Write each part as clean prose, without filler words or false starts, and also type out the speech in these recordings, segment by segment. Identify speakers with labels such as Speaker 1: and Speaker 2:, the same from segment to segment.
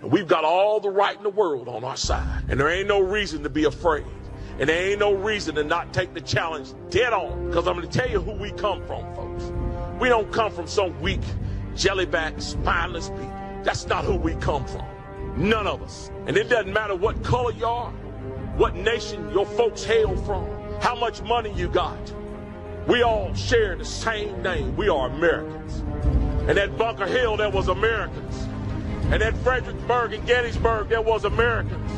Speaker 1: And we've got all the right in the world on our side. And there ain't no reason to be afraid. And there ain't no reason to not take the challenge dead on. Because I'm going to tell you who we come from, folks. We don't come from some weak, jellyback, spineless people. That's not who we come from. None of us. And it doesn't matter what color you are, what nation your folks hail from, how much money you got. We all share the same name. We are Americans. And at Bunker Hill, there was Americans. And at Fredericksburg and Gettysburg, there was Americans.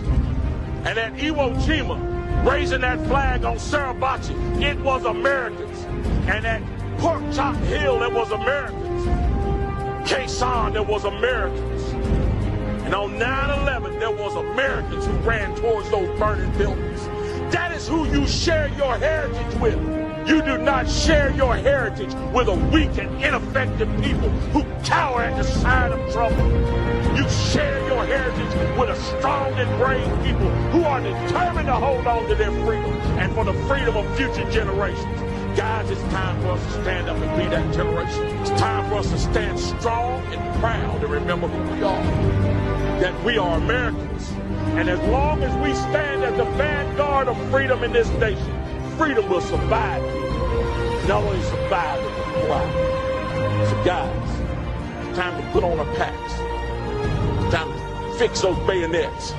Speaker 1: And at Iwo Jima, raising that flag on Suribachi, it was Americans. And at Pork Chop Hill, there was Americans. Quezon, there was Americans. And on 9/11, there was Americans who ran towards those burning buildings. That is who you share your heritage with. You do not share your heritage with a weak and ineffective people who cower at the sight of trouble. You share your heritage with a strong and brave people who are determined to hold on to their freedom and for the freedom of future generations. Guys, it's time for us to stand up and be that generation. It's time for us to stand strong and proud and remember who we are. That we are Americans. And as long as we stand as the vanguard of freedom in this nation, freedom will survive you. Not only survive, it will thrive. So guys, it's time to put on our packs. It's time to fix those bayonets.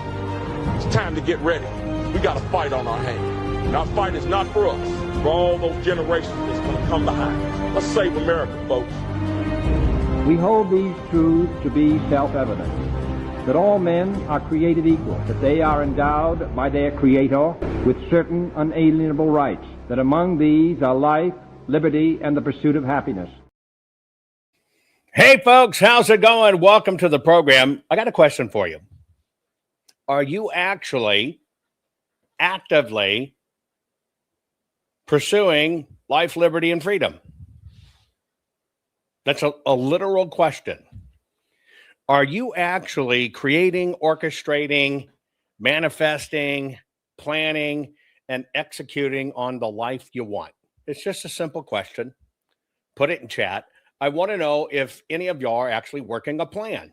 Speaker 1: It's time to get ready. We got a fight on our hands. And our fight is not for us, for all those generations that's going to come behind us. Let's save America, folks.
Speaker 2: We hold these truths to be self-evident. That all men are created equal, that they are endowed by their Creator with certain unalienable rights, that among these are life, liberty, and the pursuit of happiness.
Speaker 3: Hey, folks, how's it going? Welcome to the program. I got a question for you. Are you actually actively pursuing life, liberty, and freedom? That's a literal question. Are you actually creating, orchestrating, manifesting, planning, and executing on the life you want? It's just a simple question. Put it in chat. I want to know if any of y'all are actually working a plan.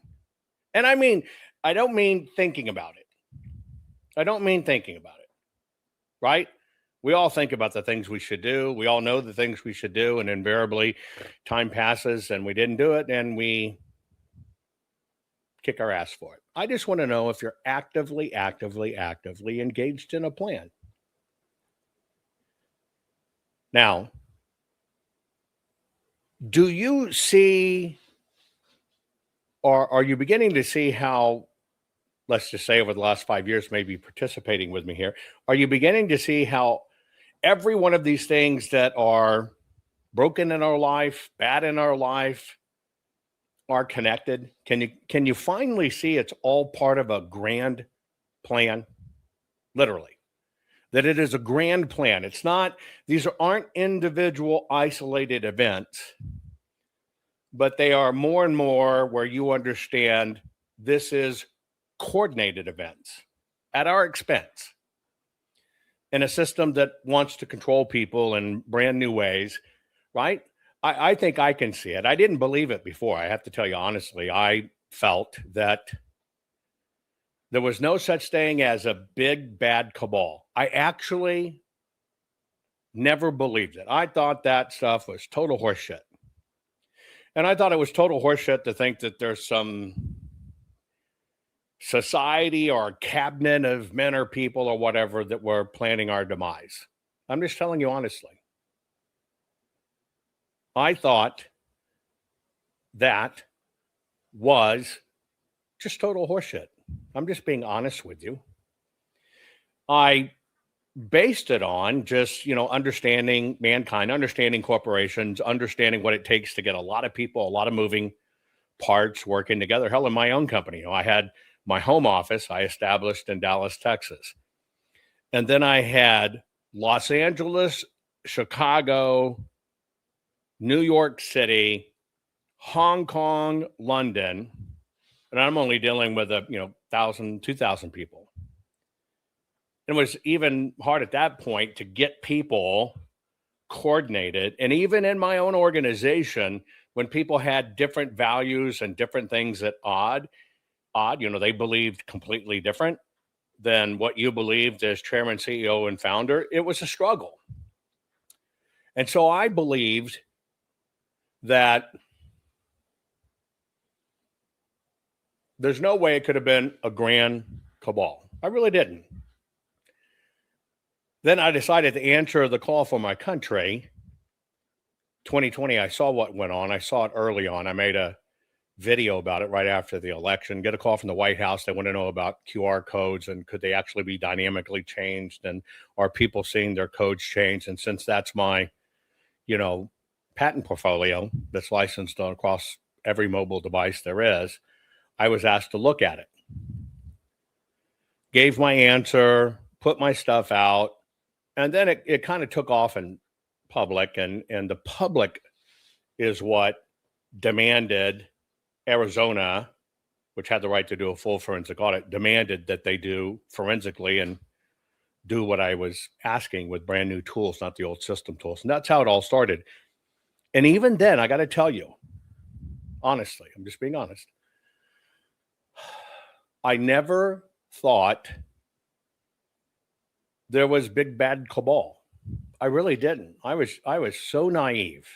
Speaker 3: And I don't mean thinking about it. Right? We all think about the things we should do. We all know the things we should do. And invariably, time passes and we didn't do it. And we kick our ass for it. I just want to know if you're actively engaged in a plan. Now, do you see, or are you beginning to see how, let's just say over the last 5 years, maybe participating with me here, are you beginning to see how every one of these things that are broken in our life, bad in our life, are connected? Can you finally see it's all part of a grand plan? Literally. That it is a grand plan. It's not, these aren't individual isolated events, but they are more and more where you understand this is coordinated events at our expense in a system that wants to control people in brand new ways, right? I think I can see it. I didn't believe it before. I have to tell you honestly, I felt that there was no such thing as a big, bad cabal. I actually never believed it. I thought that stuff was total horseshit. And I thought it was total horseshit to think that there's some society or cabinet of men or people or whatever that were planning our demise. I'm just telling you honestly. I thought that was just total horseshit. I'm just being honest with you. I based it on just, understanding mankind, understanding corporations, understanding what it takes to get a lot of people, a lot of moving parts working together. Hell, in my own company, I had my home office I established in Dallas, Texas. And then I had Los Angeles, Chicago, New York City, Hong Kong, London, and I'm only dealing with 1,000, 2,000 people. It was even hard at that point to get people coordinated. And even in my own organization, when people had different values and different things at odd, odd. They believed completely different than what you believed as chairman, CEO, and founder. It was a struggle. And so I believed that there's no way it could have been a grand cabal. I really didn't. Then I decided to answer the call for my country. 2020, I saw what went on. I saw it early on. I made a video about it right after the election. Get a call from the White House. They want to know about QR codes and could they actually be dynamically changed, and are people seeing their codes changed? And since that's my, patent portfolio that's licensed across every mobile device there is, I was asked to look at it. Gave my answer, put my stuff out, and then it kind of took off in public, and the public is what demanded Arizona, which had the right to do a full forensic audit, demanded that they do forensically and do what I was asking with brand new tools, not the old system tools. And that's how it all started. And even then, I got to tell you, honestly, I'm just being honest, I never thought there was big bad cabal. I really didn't. I was so naive.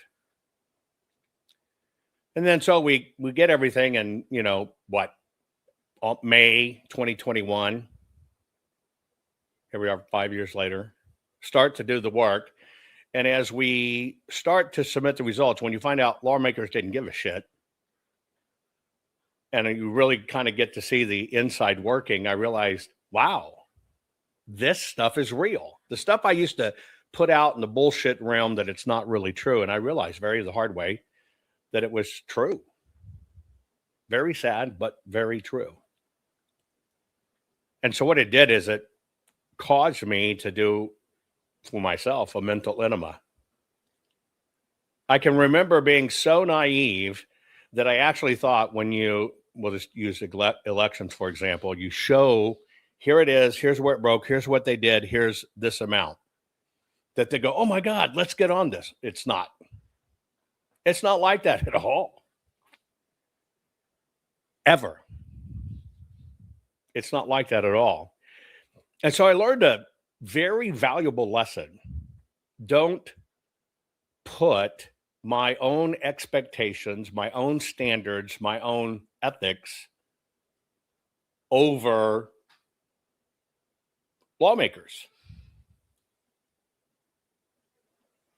Speaker 3: And then so we get everything, and May 2021. Here we are 5 years later. Start to do the work. And as we start to submit the results, when you find out lawmakers didn't give a shit, and you really kind of get to see the inside working, I realized, wow, this stuff is real. The stuff I used to put out in the bullshit realm that it's not really true. And I realized the hard way that it was true. Very sad, but very true. And so what it did is it caused me to do for myself a mental enema. I can remember being so naive that I actually thought, when we'll just use elections, for example, you show, here it is, here's where it broke, here's what they did, here's this amount, that they go, oh my God, let's get on this. It's not. It's not like that at all. Ever. It's not like that at all. And so I learned a very valuable lesson. Don't put my own expectations, my own standards, my own ethics over lawmakers,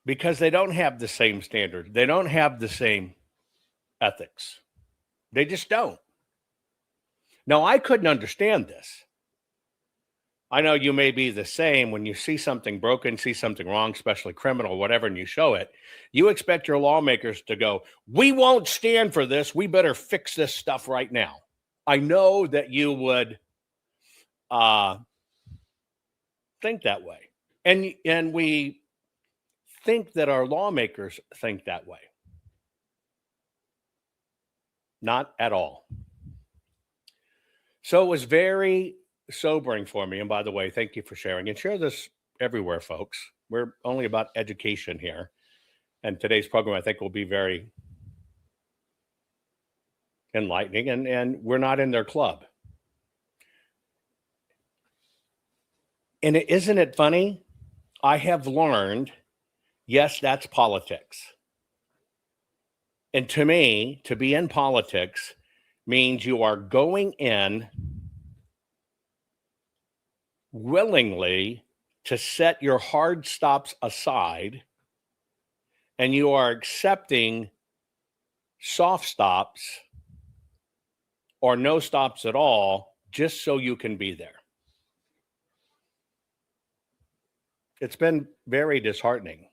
Speaker 3: because they don't have the same standard. They don't have the same ethics. They just don't. Now, I couldn't understand this. I know you may be the same. When you see something broken, see something wrong, especially criminal, whatever, and you show it, you expect your lawmakers to go, we won't stand for this. We better fix this stuff right now. I know that you would think that way. And we think that our lawmakers think that way. Not at all. So it was very sobering for me. And by the way, thank you for sharing, and share this everywhere, folks. We're only about education here. And today's program, I think, will be very enlightening, and we're not in their club. And isn't it funny? I have learned, yes, that's politics. And to me, to be in politics means you are going in willingly to set your hard stops aside, and you are accepting soft stops or no stops at all just so you can be there. It's been very disheartening.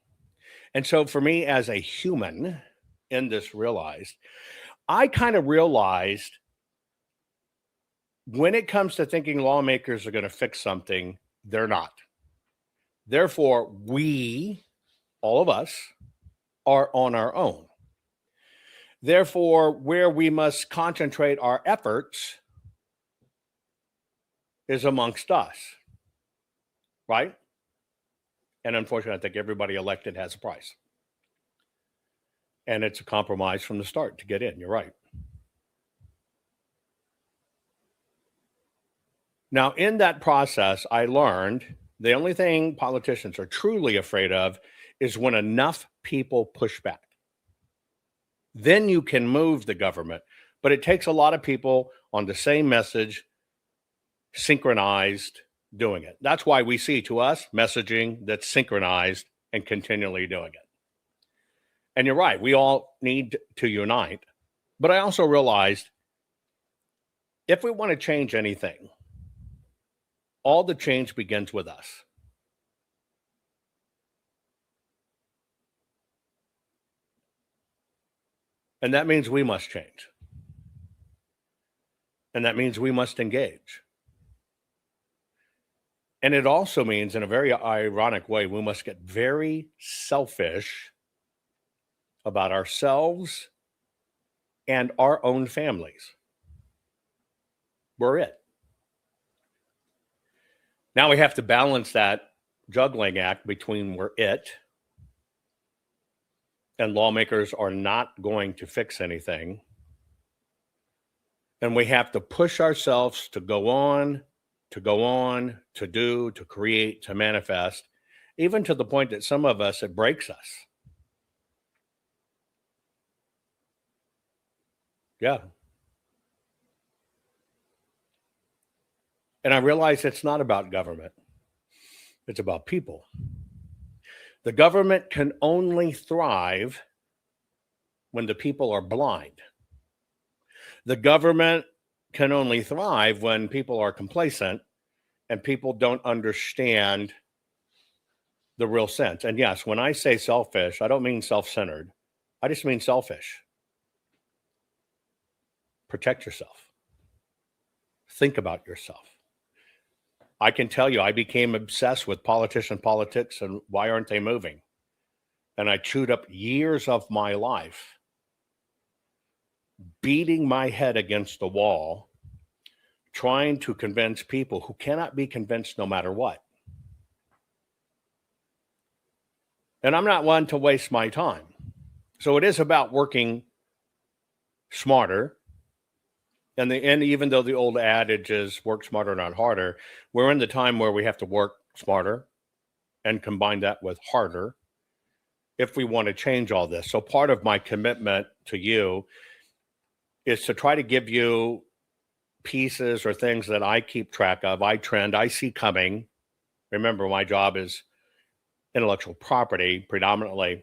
Speaker 3: And so for me as a human in this I kind of realized when it comes to thinking lawmakers are going to fix something, they're not. Therefore, we, all of us, are on our own. Therefore, where we must concentrate our efforts is amongst us, right? And unfortunately, I think everybody elected has a price. And it's a compromise from the start to get in. You're right. Now, in that process, I learned the only thing politicians are truly afraid of is when enough people push back. Then you can move the government. But it takes a lot of people on the same message, synchronized, doing it. That's why we see to us messaging that's synchronized and continually doing it. And you're right, we all need to unite. But I also realized if we want to change anything, all the change begins with us. And that means we must change. And that means we must engage. And it also means, in a very ironic way, we must get very selfish about ourselves and our own families. We're it. Now we have to balance that juggling act between we're it and lawmakers are not going to fix anything. And we have to push ourselves to go on, to do, to create, to manifest, even to the point that some of us, it breaks us. Yeah. And I realize it's not about government. It's about people. The government can only thrive when the people are blind. The government can only thrive when people are complacent and people don't understand the real sense. And yes, when I say selfish, I don't mean self-centered. I just mean selfish. Protect yourself. Think about yourself. I can tell you, I became obsessed with politics and why aren't they moving? And I chewed up years of my life beating my head against the wall, trying to convince people who cannot be convinced no matter what. And I'm not one to waste my time. So it is about working smarter. And even though the old adage is work smarter, not harder, we're in the time where we have to work smarter and combine that with harder if we want to change all this. So part of my commitment to you is to try to give you pieces or things that I keep track of, I see coming. Remember, my job is intellectual property predominantly.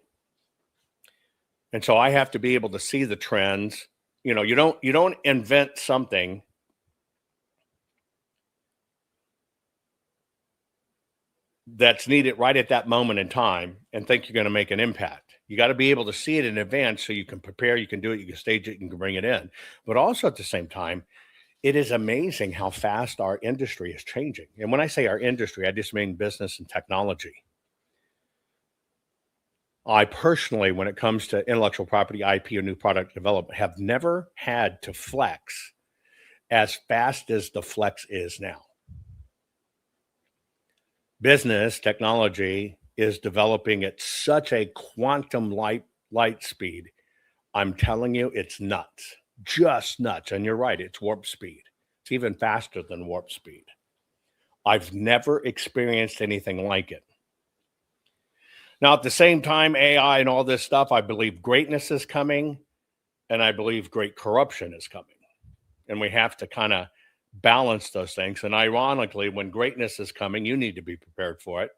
Speaker 3: And so I have to be able to see the trends. You know, you don't invent something that's needed right at that moment in time and think you're going to make an impact. You got to be able to see it in advance so you can prepare, you can do it, you can stage it, you can bring it in. But also at the same time, it is amazing how fast our industry is changing. And when I say our industry, I just mean business and technology. I personally, when it comes to intellectual property, IP, or new product development, have never had to flex as fast as the flex is now. Business technology is developing at such a quantum light speed. I'm telling you, it's nuts, just nuts. And you're right, it's warp speed. It's even faster than warp speed. I've never experienced anything like it. Now, at the same time, AI and all this stuff, I believe greatness is coming, and I believe great corruption is coming. And we have to kind of balance those things. And ironically, when greatness is coming, you need to be prepared for it.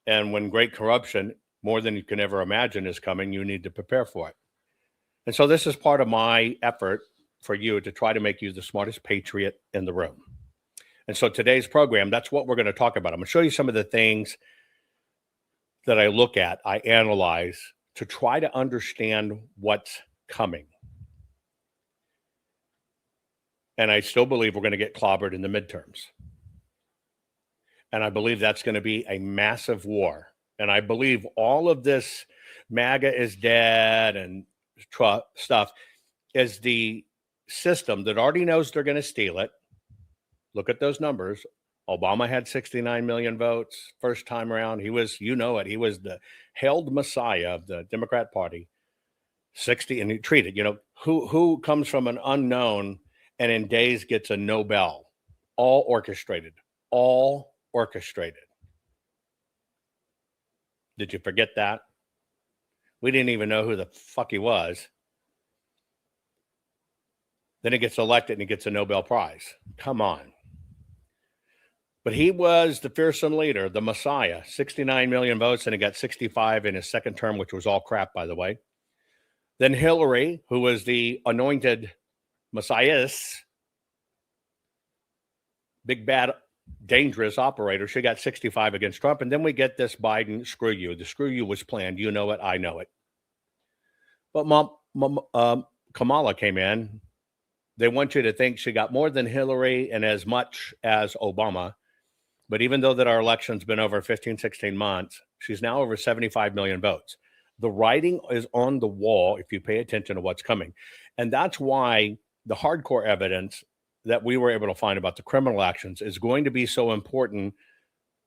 Speaker 3: And when great corruption, more than you can ever imagine, is coming, you need to prepare for it. And so this is part of my effort for you to try to make you the smartest patriot in the room. And so today's program, that's what we're going to talk about. I'm going to show you some of the things that I look at, I analyze to try to understand what's coming. And I still believe we're going to get clobbered in the midterms. And I believe that's going to be a massive war. And I believe all of this MAGA is dead and stuff is the system that already knows they're going to steal it. Look at those numbers. Obama had 69 million votes first time around. He was, he was the hailed messiah of the Democrat Party. 60, and he treated, who comes from an unknown and in days gets a Nobel All orchestrated. All orchestrated. Did you forget that? We didn't even know who the fuck he was. Then he gets elected and he gets a Nobel Prize. Come on. But he was the fearsome leader, the Messiah. 69 million votes, and he got 65 in his second term, which was all crap, by the way. Then Hillary, who was the anointed Messiahess, big, bad, dangerous operator, she got 65 against Trump. And then we get this Biden screw you. The screw you was planned. You know it. I know it. But Kamala came in. They want you to think she got more than Hillary and as much as Obama. But even though that our election's been over 15, 16 months, she's now over 75 million votes. The writing is on the wall if you pay attention to what's coming. And that's why the hardcore evidence that we were able to find about the criminal actions is going to be so important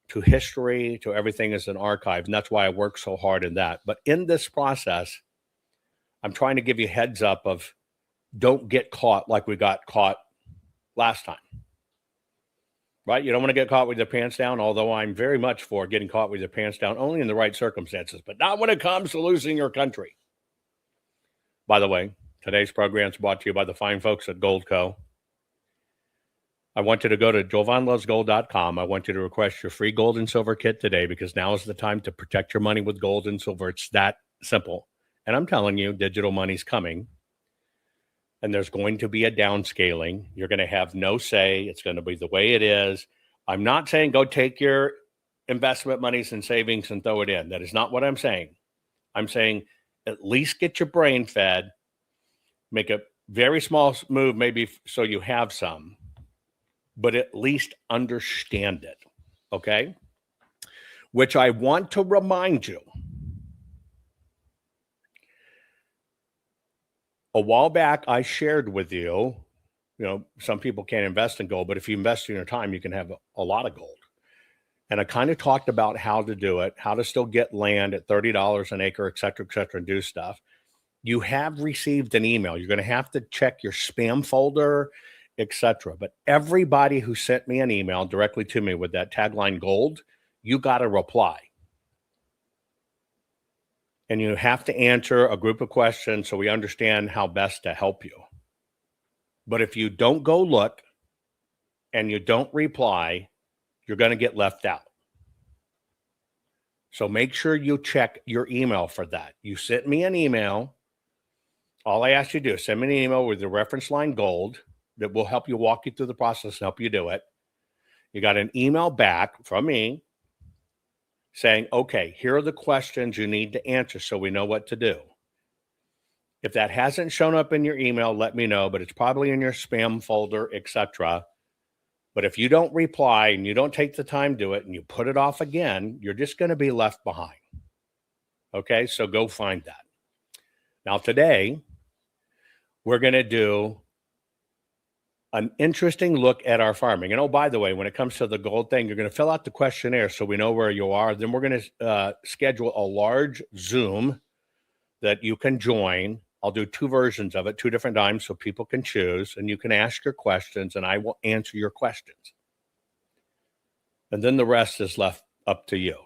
Speaker 3: to history, to everything as an archive. And that's why I work so hard in that. But in this process, I'm trying to give you a heads up of don't get caught like we got caught last time. Right? You don't want to get caught with your pants down, although I'm very much for getting caught with your pants down, only in the right circumstances, but not when it comes to losing your country. By the way, today's program is brought to you by the fine folks at Gold Co. I want you to go to jovanlovesgold.com. I want you to request your free gold and silver kit today because now is the time to protect your money with gold and silver. It's that simple. And I'm telling you, digital money's coming. And there's going to be a downscaling. You're going to have no say. It's going to be the way it is. I'm not saying go take your investment monies and savings and throw it in. That is not what I'm saying. I'm saying at least get your brain fed. Make a very small move, maybe so you have some, but at least understand it. Okay? Which I want to remind you. A while back, I shared with you, some people can't invest in gold, but if you invest in your time, you can have a lot of gold. And I kind of talked about how to do it, how to still get land at $30 an acre, et cetera, and do stuff. You have received an email. You're going to have to check your spam folder, et cetera. But everybody who sent me an email directly to me with that tagline gold, you got to reply. And you have to answer a group of questions so we understand how best to help you. But if you don't go look and you don't reply, you're going to get left out. So make sure you check your email for that. You sent me an email. All I ask you to do is send me an email with the reference line gold that will help you walk you through the process and help you do it. You got an email back from me saying, okay, here are the questions you need to answer so we know what to do. If that hasn't shown up in your email, let me know, but it's probably in your spam folder, etc. But if you don't reply and you don't take the time to do it and you put it off again, you're just going to be left behind. Okay, so go find that. Now today, we're going to do an interesting look at our farming. And oh, by the way, when it comes to the gold thing, you're going to fill out the questionnaire so we know where you are. Then we're going to schedule a large Zoom that you can join. I'll do two versions of it, 2 different times so people can choose. And you can ask your questions and I will answer your questions. And then the rest is left up to you.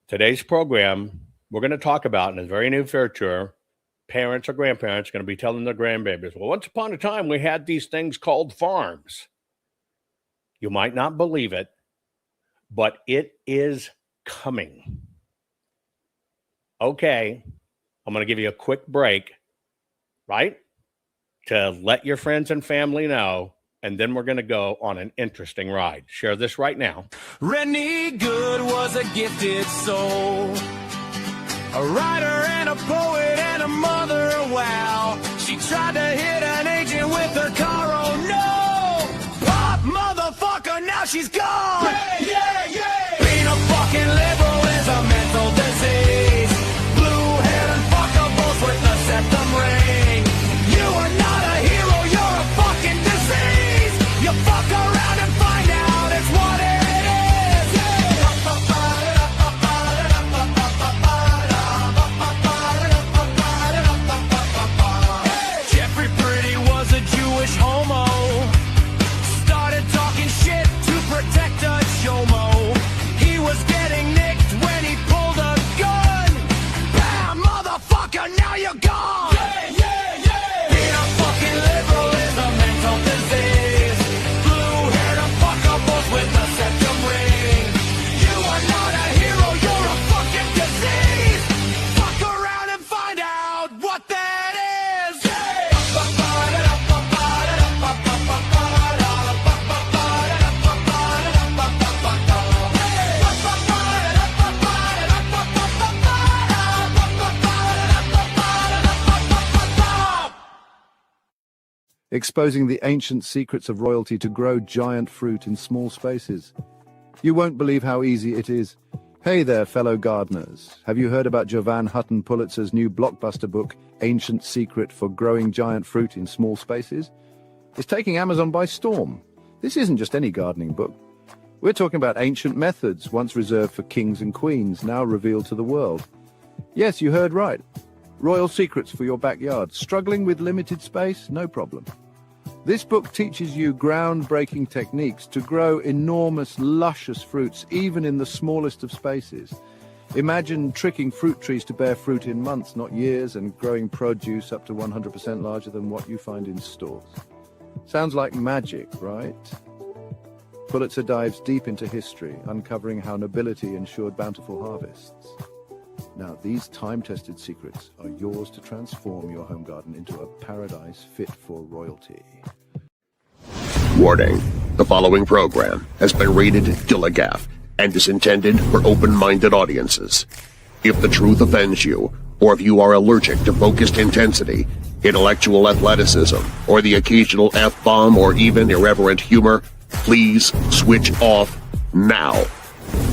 Speaker 3: Today's program, we're going to talk about in a very new future, parents or grandparents are going to be telling their grandbabies, well, once upon a time, we had these things called farms. You might not believe it, but it is coming. Okay, I'm going to give you a quick break, right? To let your friends and family know, and then we're going to go on an interesting ride. Share this right now.
Speaker 4: Rennie Good was a gifted soul. A writer and a poet and a mother, wow. She tried to hit an agent with her car, oh no! Pop, motherfucker, now she's gone! Yeah! Being a fucking liberal is a mental disease. Blue-hair and fuckables with the septum ring. You are not a hero, you're a fucking disease! You fuck around and find out it's what it is! Jeffrey motherfucker, now you're gone. Yeah, yeah, yeah. Being a fucking liberal is a mental disease. Blue-haired fuckables with a septum ring. You are not a hero, you're a fucking disease. Fuck around and find out what that is.
Speaker 5: Exposing the ancient secrets of royalty to grow giant fruit in small spaces. You won't believe how easy it is. Hey there, fellow gardeners. Have you heard about Jovan Hutton Pulitzer's new blockbuster book, Ancient Secret for Growing Giant Fruit in Small Spaces? It's taking Amazon by storm. This isn't just any gardening book. We're talking about ancient methods once reserved for kings and queens, now revealed to the world. Yes, you heard right. Royal secrets for your backyard. Struggling with limited space? No problem. This book teaches you groundbreaking techniques to grow enormous, luscious fruits, even in the smallest of spaces. Imagine tricking fruit trees to bear fruit in months, not years, and growing produce up to 100% larger than what you find in stores. Sounds like magic, right? Pulitzer dives deep into history, uncovering how nobility ensured bountiful harvests. Now, these time-tested secrets are yours to transform your home garden into a paradise fit for royalty.
Speaker 6: Warning. The following program has been rated Gilligaff and is intended for open-minded audiences. If the truth offends you, or if you are allergic to focused intensity, intellectual athleticism, or the occasional F-bomb or even irreverent humor, please switch off now.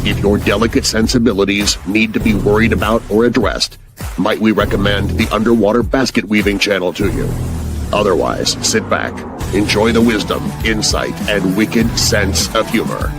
Speaker 6: If your delicate sensibilities need to be worried about or addressed, might we recommend the Underwater Basket Weaving channel to you? Otherwise, sit back, enjoy the wisdom, insight, and wicked sense of humor.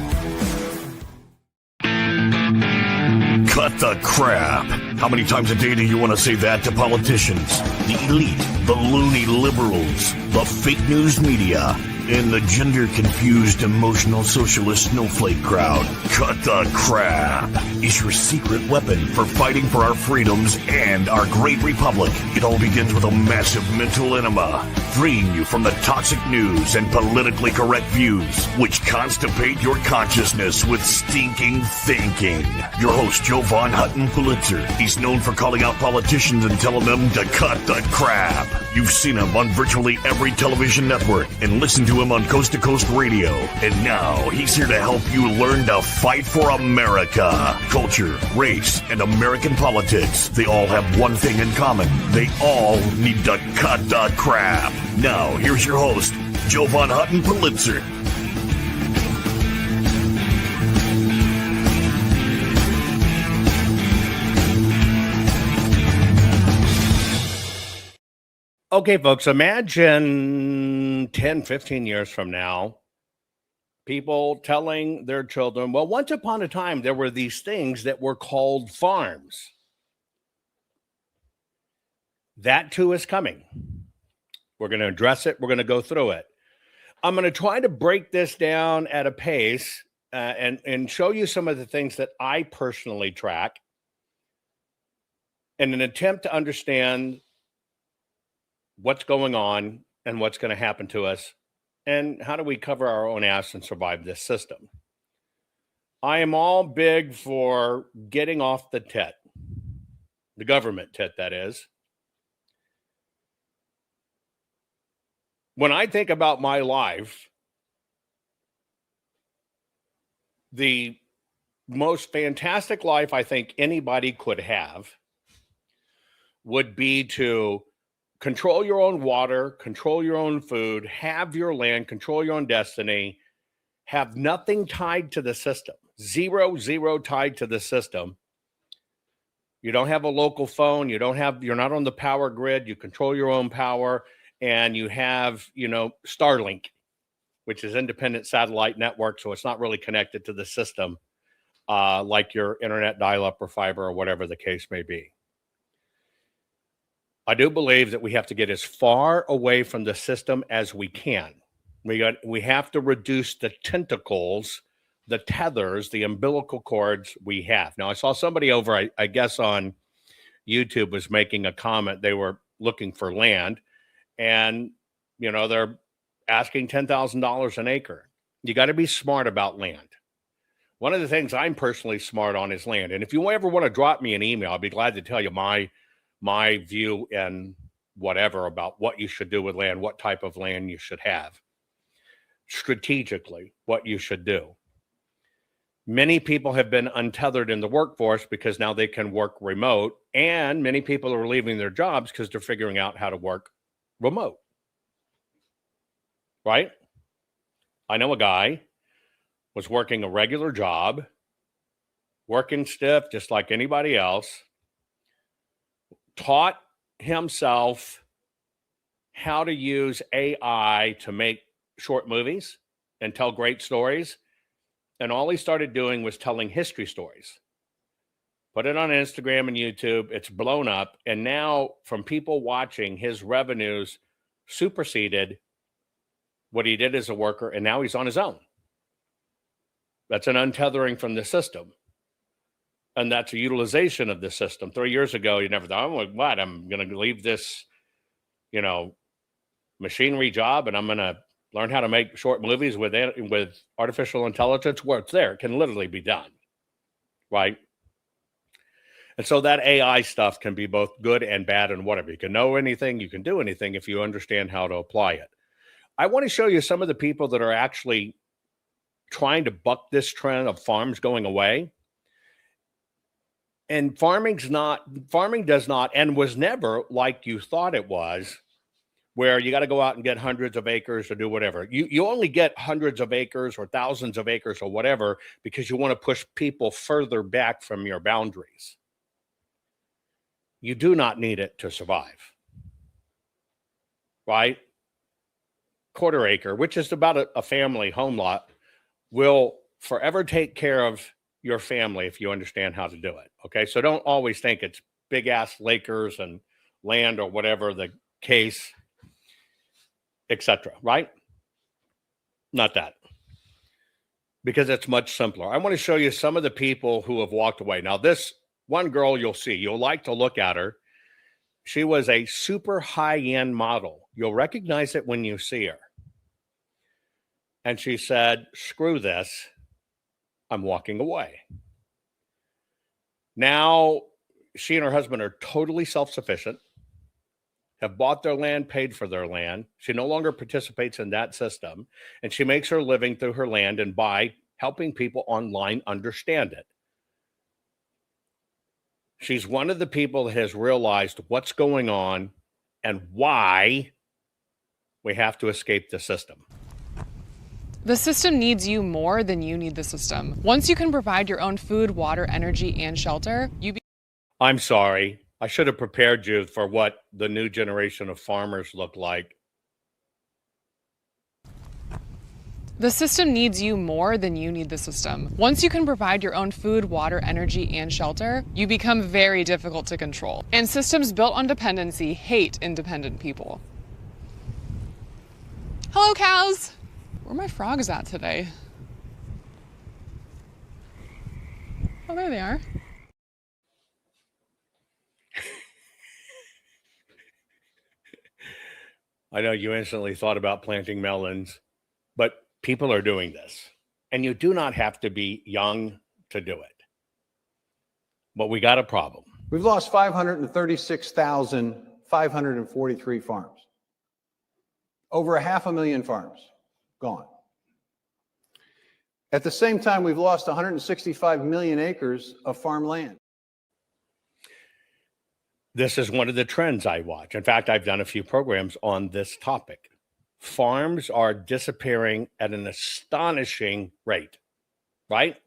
Speaker 7: Cut the crap. How many times a day do you want to say that to politicians, the elite, the loony liberals, the fake news media, and the gender-confused, emotional socialist snowflake crowd? Cut the crap is your secret weapon for fighting for our freedoms and our great republic. It all begins with a massive mental enema, freeing you from the toxic news and politically correct views, which constipate your consciousness with stinking thinking. Your host, Jovan Hutton Pulitzer. He's known for calling out politicians and telling them to cut the crap. You've seen him on virtually every television network and listened to him on Coast to Coast Radio. And now he's here to help you learn to fight for America. Culture, race, and American politics. They all have one thing in common. They all need to cut the crap. Now, here's your host, Jovan Hutton Pulitzer.
Speaker 3: Okay, folks, imagine 10, 15 years from now, people telling their children, well, once upon a time, there were these things that were called farms. That too is coming. We're going to address it. We're going to go through it. I'm going to try to break this down at a pace and show you some of the things that I personally track in an attempt to understand what's going on and what's going to happen to us, and how do we cover our own ass and survive this system. I am all big for getting off the tit, the government tit, that is. When I think about my life, the most fantastic life I think anybody could have would be to control your own water, control your own food, have your land, control your own destiny, have nothing tied to the system. Zero tied to the system. You don't have a local phone. You're not on the power grid. You control your own power, and you have, Starlink, which is independent satellite network. So it's not really connected to the system, like your internet dial-up or fiber or whatever the case may be. I do believe that we have to get as far away from the system as we can. We have to reduce the tentacles, the tethers, the umbilical cords we have. Now, I saw somebody over, I guess, on YouTube was making a comment. They were looking for land, and they're asking $10,000 an acre. You got to be smart about land. One of the things I'm personally smart on is land. And if you ever want to drop me an email, I'll be glad to tell you my view and whatever about what you should do with land, what type of land you should have, strategically, what you should do. Many people have been untethered in the workforce because now they can work remote, and many people are leaving their jobs because they're figuring out how to work remote. Right? I know a guy was working a regular job, working stiff just like anybody else, taught himself how to use AI to make short movies and tell great stories. And all he started doing was telling history stories. Put it on Instagram and YouTube. It's blown up. And now from people watching, his revenues superseded what he did as a worker. And now he's on his own. That's an untethering from the system. And that's a utilization of the system. 3 years ago, you never thought, oh, what? I'm going to leave this, machinery job and I'm going to learn how to make short movies with artificial intelligence. Where it's there, it can literally be done. Right? And so that AI stuff can be both good and bad and whatever. You can know anything, you can do anything if you understand how to apply it. I want to show you some of the people that are actually trying to buck this trend of farms going away. And farming does not and was never like you thought it was, where you got to go out and get hundreds of acres or do whatever. You only get hundreds of acres or thousands of acres or whatever because you want to push people further back from your boundaries. You do not need it to survive. Right? Quarter acre, which is about a family home lot, will forever take care of your family if you understand how to do it. Okay, so don't always think it's big ass acres and land or whatever the case, etc. Right? Not that, because it's much simpler. I want to show you some of the people who have walked away. Now, this one girl you'll like to look at her. She was a super high-end model. You'll recognize it when you see her. And she said, screw this, I'm walking away. Now, she and her husband are totally self-sufficient, have bought their land, paid for their land. She no longer participates in that system, and she makes her living through her land and by helping people online understand it. She's one of the people that has realized what's going on and why we have to escape the system.
Speaker 8: The system needs you more than you need the system. Once you can provide your own food, water, energy, and shelter,
Speaker 3: I'm sorry. I should have prepared you for what the new generation of farmers look like.
Speaker 8: The system needs you more than you need the system. Once you can provide your own food, water, energy, and shelter, you become very difficult to control. And systems built on dependency hate independent people. Hello, cows! Where are my frogs at today? Oh, there they are.
Speaker 3: I know you instantly thought about planting melons, but people are doing this. And you do not have to be young to do it. But we got a problem.
Speaker 9: We've lost 536,543 farms. Over 500,000 farms gone. At the same time, we've lost 165 million acres of farmland.
Speaker 3: This is one of the trends I watch. In fact, I've done a few programs on this topic. Farms are disappearing at an astonishing rate, right?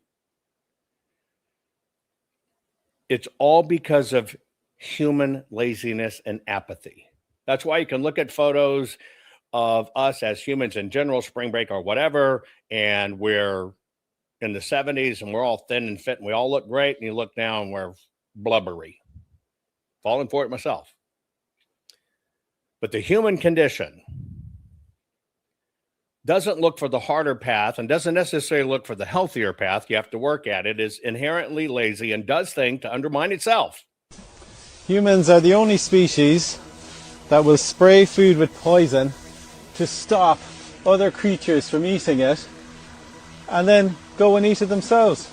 Speaker 3: It's all because of human laziness and apathy. That's why you can look at photos of us as humans in general, spring break or whatever, and we're in the 70s and we're all thin and fit and we all look great, and you look now and we're blubbery. Falling for it myself. But the human condition doesn't look for the harder path and doesn't necessarily look for the healthier path. You have to work at it. Is inherently lazy and does things to undermine itself.
Speaker 10: Humans are the only species that will spray food with poison to stop other creatures from eating it and then go and eat it themselves.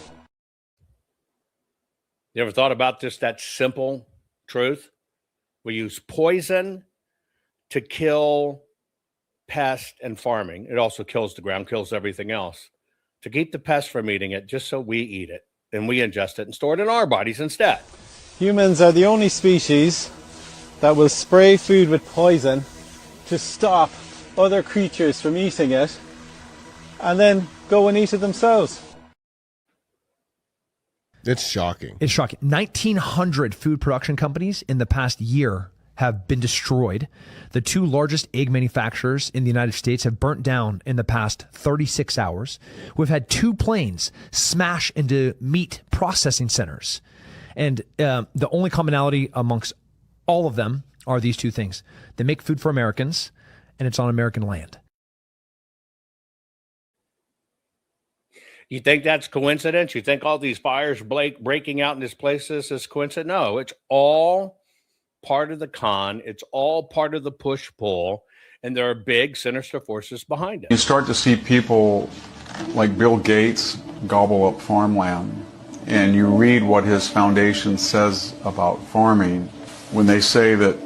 Speaker 3: You ever thought about just that simple truth? We use poison to kill pests and farming. It also kills the ground, kills everything else. To keep the pests from eating it, just so we eat it and we ingest it and store it in our bodies instead.
Speaker 10: Humans are the only species that will spray food with poison to stop other creatures from eating it and then go and eat it themselves.
Speaker 11: It's shocking.
Speaker 12: It's shocking. 1,900 food production companies in the past year have been destroyed. The two largest egg manufacturers in the United States have burnt down in the past 36 hours. We've had 2 planes smash into meat processing centers. And the only commonality amongst all of them are these 2 things. They make food for Americans, and it's on American land.
Speaker 3: You think that's coincidence? You think all these fires breaking out in these places is coincidence? No, it's all part of the con. It's all part of the push-pull, and there are big sinister forces behind it.
Speaker 13: You start to see people like Bill Gates gobble up farmland, and you read what his foundation says about farming. When they say that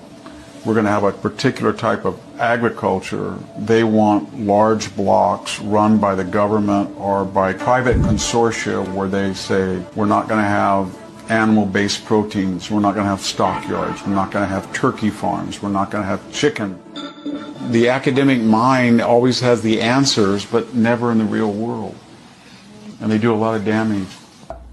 Speaker 13: we're going to have a particular type of agriculture, they want large blocks run by the government or by private consortia where they say we're not going to have animal-based proteins, we're not going to have stockyards, we're not going to have turkey farms, we're not going to have chicken. The academic mind always has the answers, but never in the real world. And they do a lot of damage.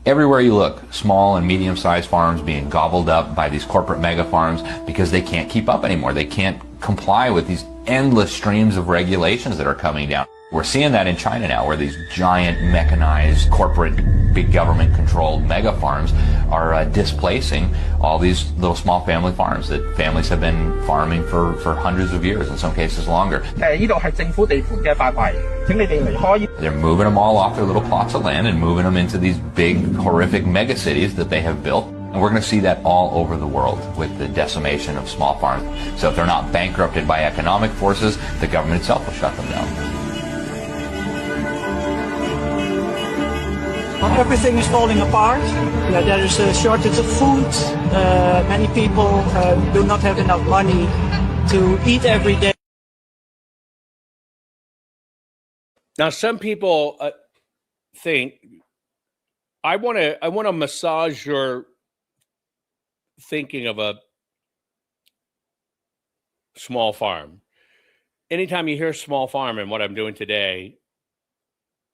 Speaker 14: Everywhere you look, small and medium-sized farms being gobbled up by these corporate mega farms because they can't keep up anymore. They can't comply with these endless streams of regulations that are coming down. We're seeing that in China now, where these giant mechanized corporate big government controlled mega farms are displacing all these little small family farms that families have been farming for hundreds of years, in some cases longer. They're moving them all off their little plots of land and moving them into these big horrific mega cities that they have built. And we're going to see that all over the world with the decimation of small farms. So if they're not bankrupted by economic forces, the government itself will shut them down.
Speaker 15: Everything is falling apart. There is a shortage of food. Many people do not have enough money to eat every day.
Speaker 3: Now, some people think I want to massage your thinking of a small farm. Anytime you hear small farm and what I'm doing today,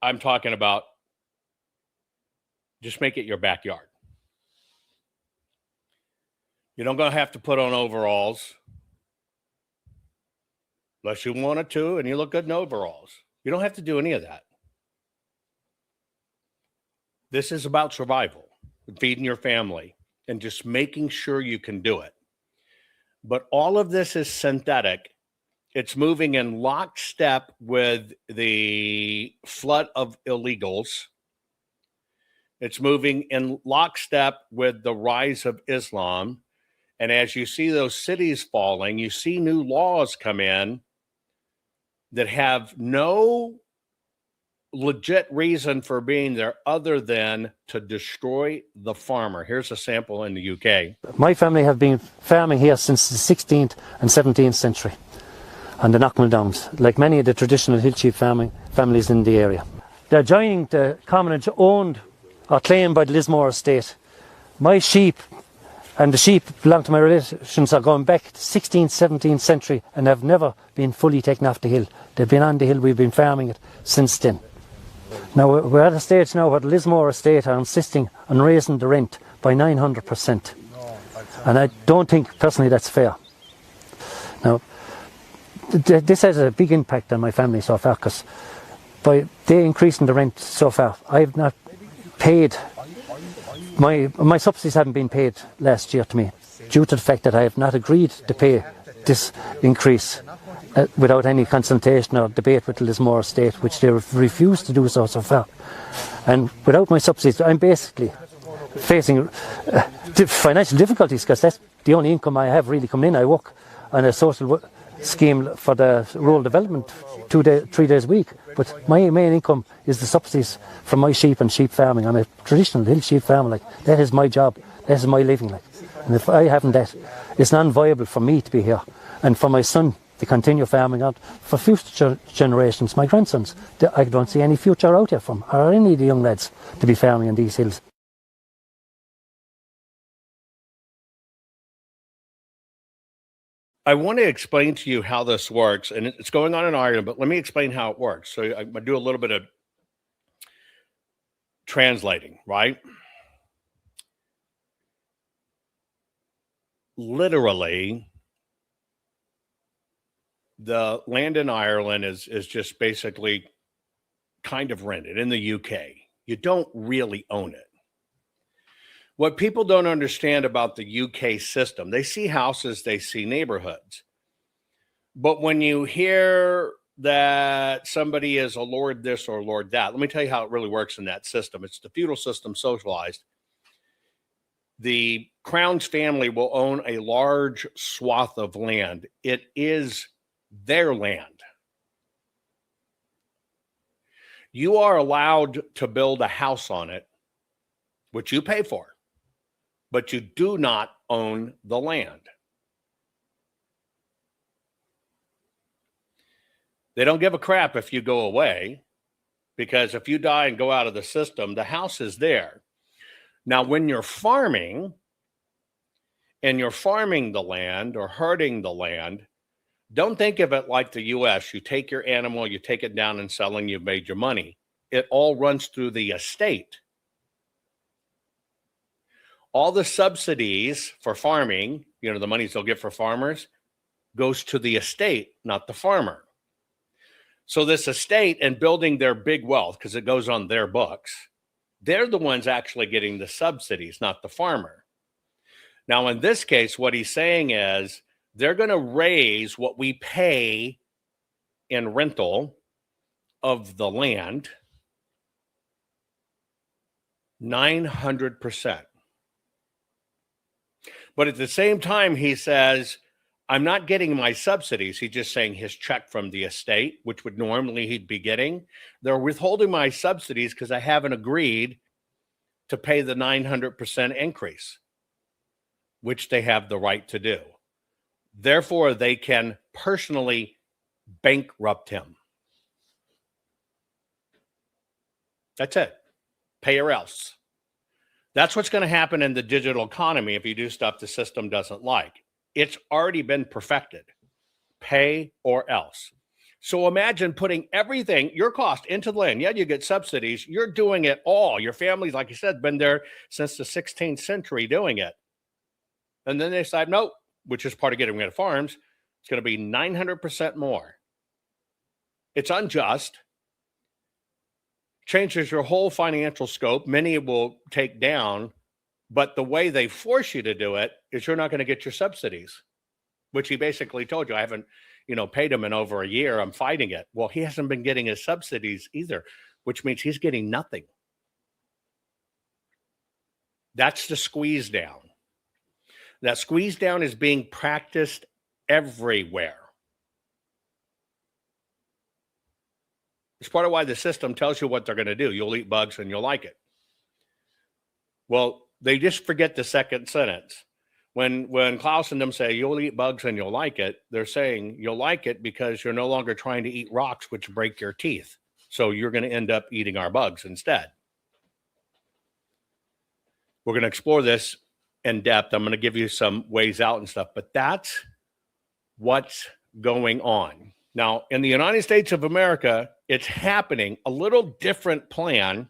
Speaker 3: I'm talking about just make it your backyard. You don't gonna have to put on overalls unless you wanted to, and you look good in overalls. You don't have to do any of that. This is about survival, feeding your family, and just making sure you can do it. But all of this is synthetic. It's moving in lockstep with the flood of illegals. It's moving in lockstep with the rise of Islam. And as you see those cities falling, you see new laws come in that have no legit reason for being there other than to destroy the farmer. Here's a sample in the UK.
Speaker 16: My family have been farming here since the 16th and 17th century on the Knockmill Downs, like many of the traditional hill chief farming families in the area. They're joining the commonage owned or claimed by the Lismore estate. My sheep and the sheep belong to my relations are going back to the 16th, 17th century and have never been fully taken off the hill. They've been on the hill, we've been farming it since then. Now we're at a stage now where the Lismore estate are insisting on raising the rent by 900%. And I don't think personally that's fair. Now this has a big impact on my family so far, because by they increasing the rent so far, I've not paid, my subsidies haven't been paid last year to me due to the fact that I have not agreed to pay this increase without any consultation or debate with the Lismore estate, which they refused to do so far. And without my subsidies, I'm basically facing financial difficulties, because that's the only income I have really coming in. I work on a social scheme for the rural development 3 days a week, but my main income is the subsidies from my sheep and sheep farming. I'm a traditional hill sheep farmer, like that is my job, that is my living, like. And if I haven't that, it's non-viable for me to be here, and for my son to continue farming out for future generations, my grandsons. I don't see any future out here from, or any of the young lads to be farming in these hills.
Speaker 3: I want to explain to you how this works, and it's going on in Ireland, but let me explain how it works. So I'm going to do a little bit of translating, right? Literally, the land in Ireland is just basically kind of rented. In the UK, you don't really own it. What people don't understand about the UK system, they see houses, they see neighborhoods. But when you hear that somebody is a lord this or lord that, let me tell you how it really works in that system. It's the feudal system socialized. The Crown's family will own a large swath of land. It is their land. You are allowed to build a house on it, which you pay for, but you do not own the land. They don't give a crap if you go away, because if you die and go out of the system, the house is there. Now, when you're farming, and you're farming the land or herding the land, don't think of it like the U.S. You take your animal, you take it down and selling, you've made your money. It all runs through the estate. All the subsidies for farming, you know, the monies they'll get for farmers, goes to the estate, not the farmer. So this estate and building their big wealth, because it goes on their books, they're the ones actually getting the subsidies, not the farmer. Now, in this case, what he's saying is they're going to raise what we pay in rental of the land 900%. But at the same time, he says, I'm not getting my subsidies. He's just saying his check from the estate, which would normally he'd be getting. They're withholding my subsidies because I haven't agreed to pay the 900% increase, which they have the right to do. Therefore, they can personally bankrupt him. That's it. Pay or else. That's what's going to happen in the digital economy if you do stuff the system doesn't like. It's already been perfected. Pay or else. So imagine putting everything, your cost, into the land. Yeah, you get subsidies. You're doing it all. Your family's, like you said, been there since the 16th century doing it. And then they decide, nope, which is part of getting rid of farms, it's going to be 900% more. It's unjust. Changes your whole financial scope. Many will take down, but the way they force you to do it is you're not going to get your subsidies, which he basically told you, I haven't, paid him in over a year. I'm fighting it. Well, he hasn't been getting his subsidies either, which means he's getting nothing. That's the squeeze down. That squeeze down is being practiced everywhere. It's part of why the system tells you what they're going to do. You'll eat bugs and you'll like it. Well, they just forget the second sentence. When Klaus and them say you'll eat bugs and you'll like it, they're saying you'll like it because you're no longer trying to eat rocks which break your teeth. So you're going to end up eating our bugs instead. We're going to explore this in depth. I'm going to give you some ways out and stuff, but that's what's going on. Now, in the United States of America, it's happening, a little different plan,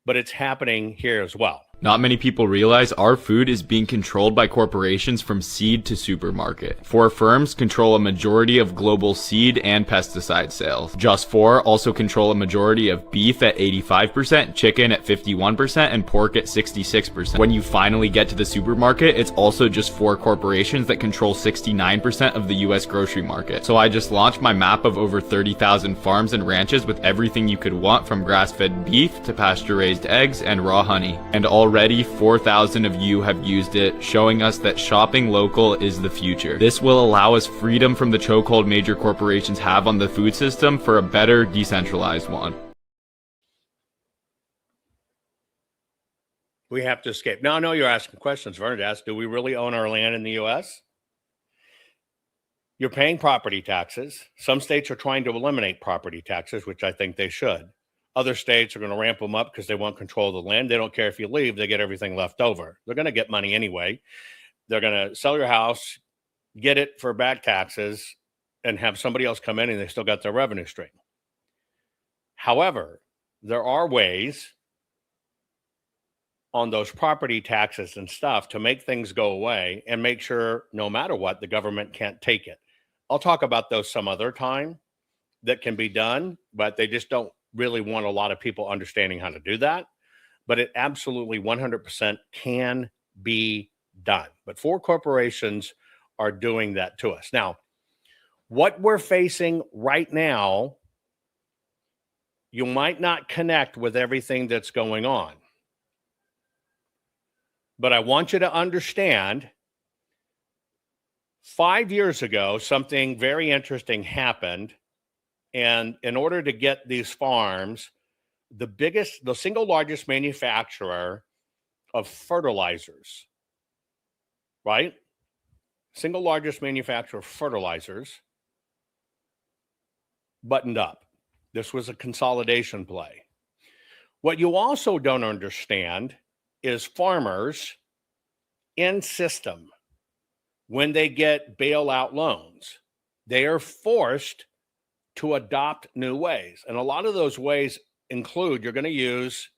Speaker 3: but it's happening here as well.
Speaker 11: Not many people realize our food is being controlled by corporations from seed to supermarket. 4 firms control a majority of global seed and pesticide sales. Just 4 also control a majority of beef at 85%, chicken at 51%, and pork at 66%. When you finally get to the supermarket, it's also just 4 corporations that control 69% of the US grocery market. So I just launched my map of over 30,000 farms and ranches with everything you could want, from grass-fed beef to pasture-raised eggs and raw honey. And already Already 4,000 of you have used it, showing us that shopping local is the future. This will allow us freedom from the chokehold major corporations have on the food system for a better decentralized one.
Speaker 3: We have to escape. Now, I know you're asking questions. Vernon asked, do we really own our land in the U.S.? You're paying property taxes. Some states are trying to eliminate property taxes, which I think they should. Other states are going to ramp them up because they want control of the land. They don't care if you leave. They get everything left over. They're going to get money anyway. They're going to sell your house, get it for back taxes, and have somebody else come in and they still got their revenue stream. However, there are ways on those property taxes and stuff to make things go away and make sure no matter what, the government can't take it. I'll talk about those some other time that can be done, but they just don't really want a lot of people understanding how to do that. But it absolutely 100% can be done. But 4 corporations are doing that to us. Now, what we're facing right now, you might not connect with everything that's going on. But I want you to understand, 5 years ago, something very interesting happened. And in order to get these farms, the single largest manufacturer of fertilizers, right? Single largest manufacturer of fertilizers buttoned up. This was a consolidation play. What you also don't understand is farmers in system, when they get bailout loans, they are forced to adopt new ways. And a lot of those ways include, you're going to use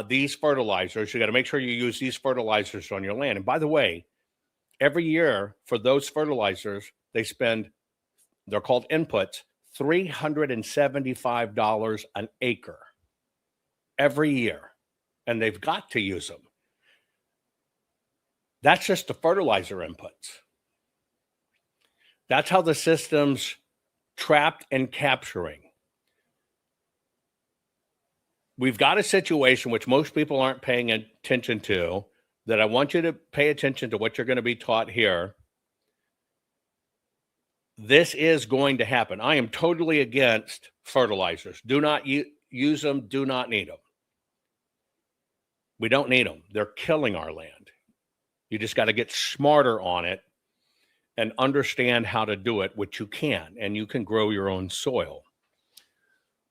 Speaker 3: these fertilizers. You got to make sure you use these fertilizers on your land. And by the way, every year for those fertilizers, they're called inputs, $375 an acre every year. And they've got to use them. That's just the fertilizer inputs. That's how the system's trapped and capturing. We've got a situation which most people aren't paying attention to, that I want you to pay attention to what you're going to be taught here. This is going to happen. I am totally against fertilizers. Do not use them. Do not need them. We don't need them. They're killing our land. You just got to get smarter on it and understand how to do it, which you can, and you can grow your own soil.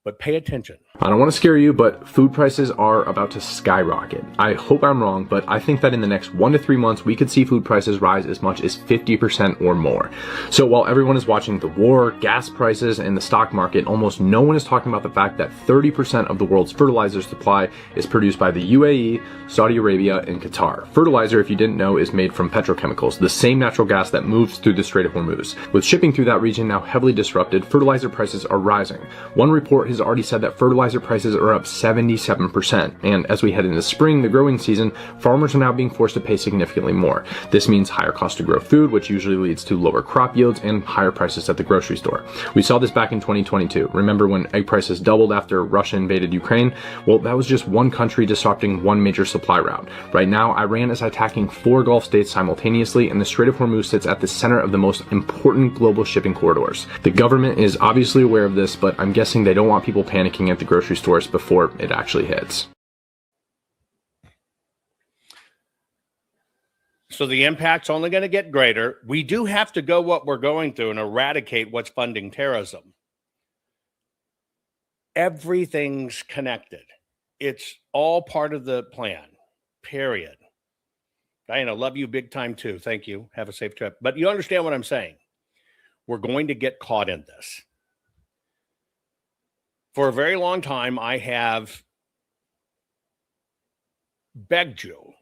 Speaker 3: But pay attention.
Speaker 17: I don't want to scare you, but food prices are about to skyrocket. I hope I'm wrong, but I think that in the next 1 to 3 months, we could see food prices rise as much as 50% or more. So while everyone is watching the war, gas prices, and the stock market, almost no one is talking about the fact that 30% of the world's fertilizer supply is produced by the UAE, Saudi Arabia, and Qatar. Fertilizer, if you didn't know, is made from petrochemicals, the same natural gas that moves through the Strait of Hormuz. With shipping through that region now heavily disrupted, fertilizer prices are rising. One report has already said that fertilizer prices are up 77%. And as we head into spring, the growing season, farmers are now being forced to pay significantly more. This means higher cost to grow food, which usually leads to lower crop yields and higher prices at the grocery store. We saw this back in 2022. Remember when egg prices doubled after Russia invaded Ukraine? Well, that was just one country disrupting one major supply route. Right now, Iran is attacking 4 Gulf states simultaneously, and the Strait of Hormuz sits at the center of the most important global shipping corridors. The government is obviously aware of this, but I'm guessing they don't want people panicking at the grocery stores before it actually hits.
Speaker 3: So the impact's only going to get greater. We do have to go what we're going through and eradicate what's funding terrorism. Everything's connected. It's all part of the plan, period. Diana, love you big time too. Thank you. Have a safe trip. But you understand what I'm saying. We're going to get caught in this. For a very long time, I have begged you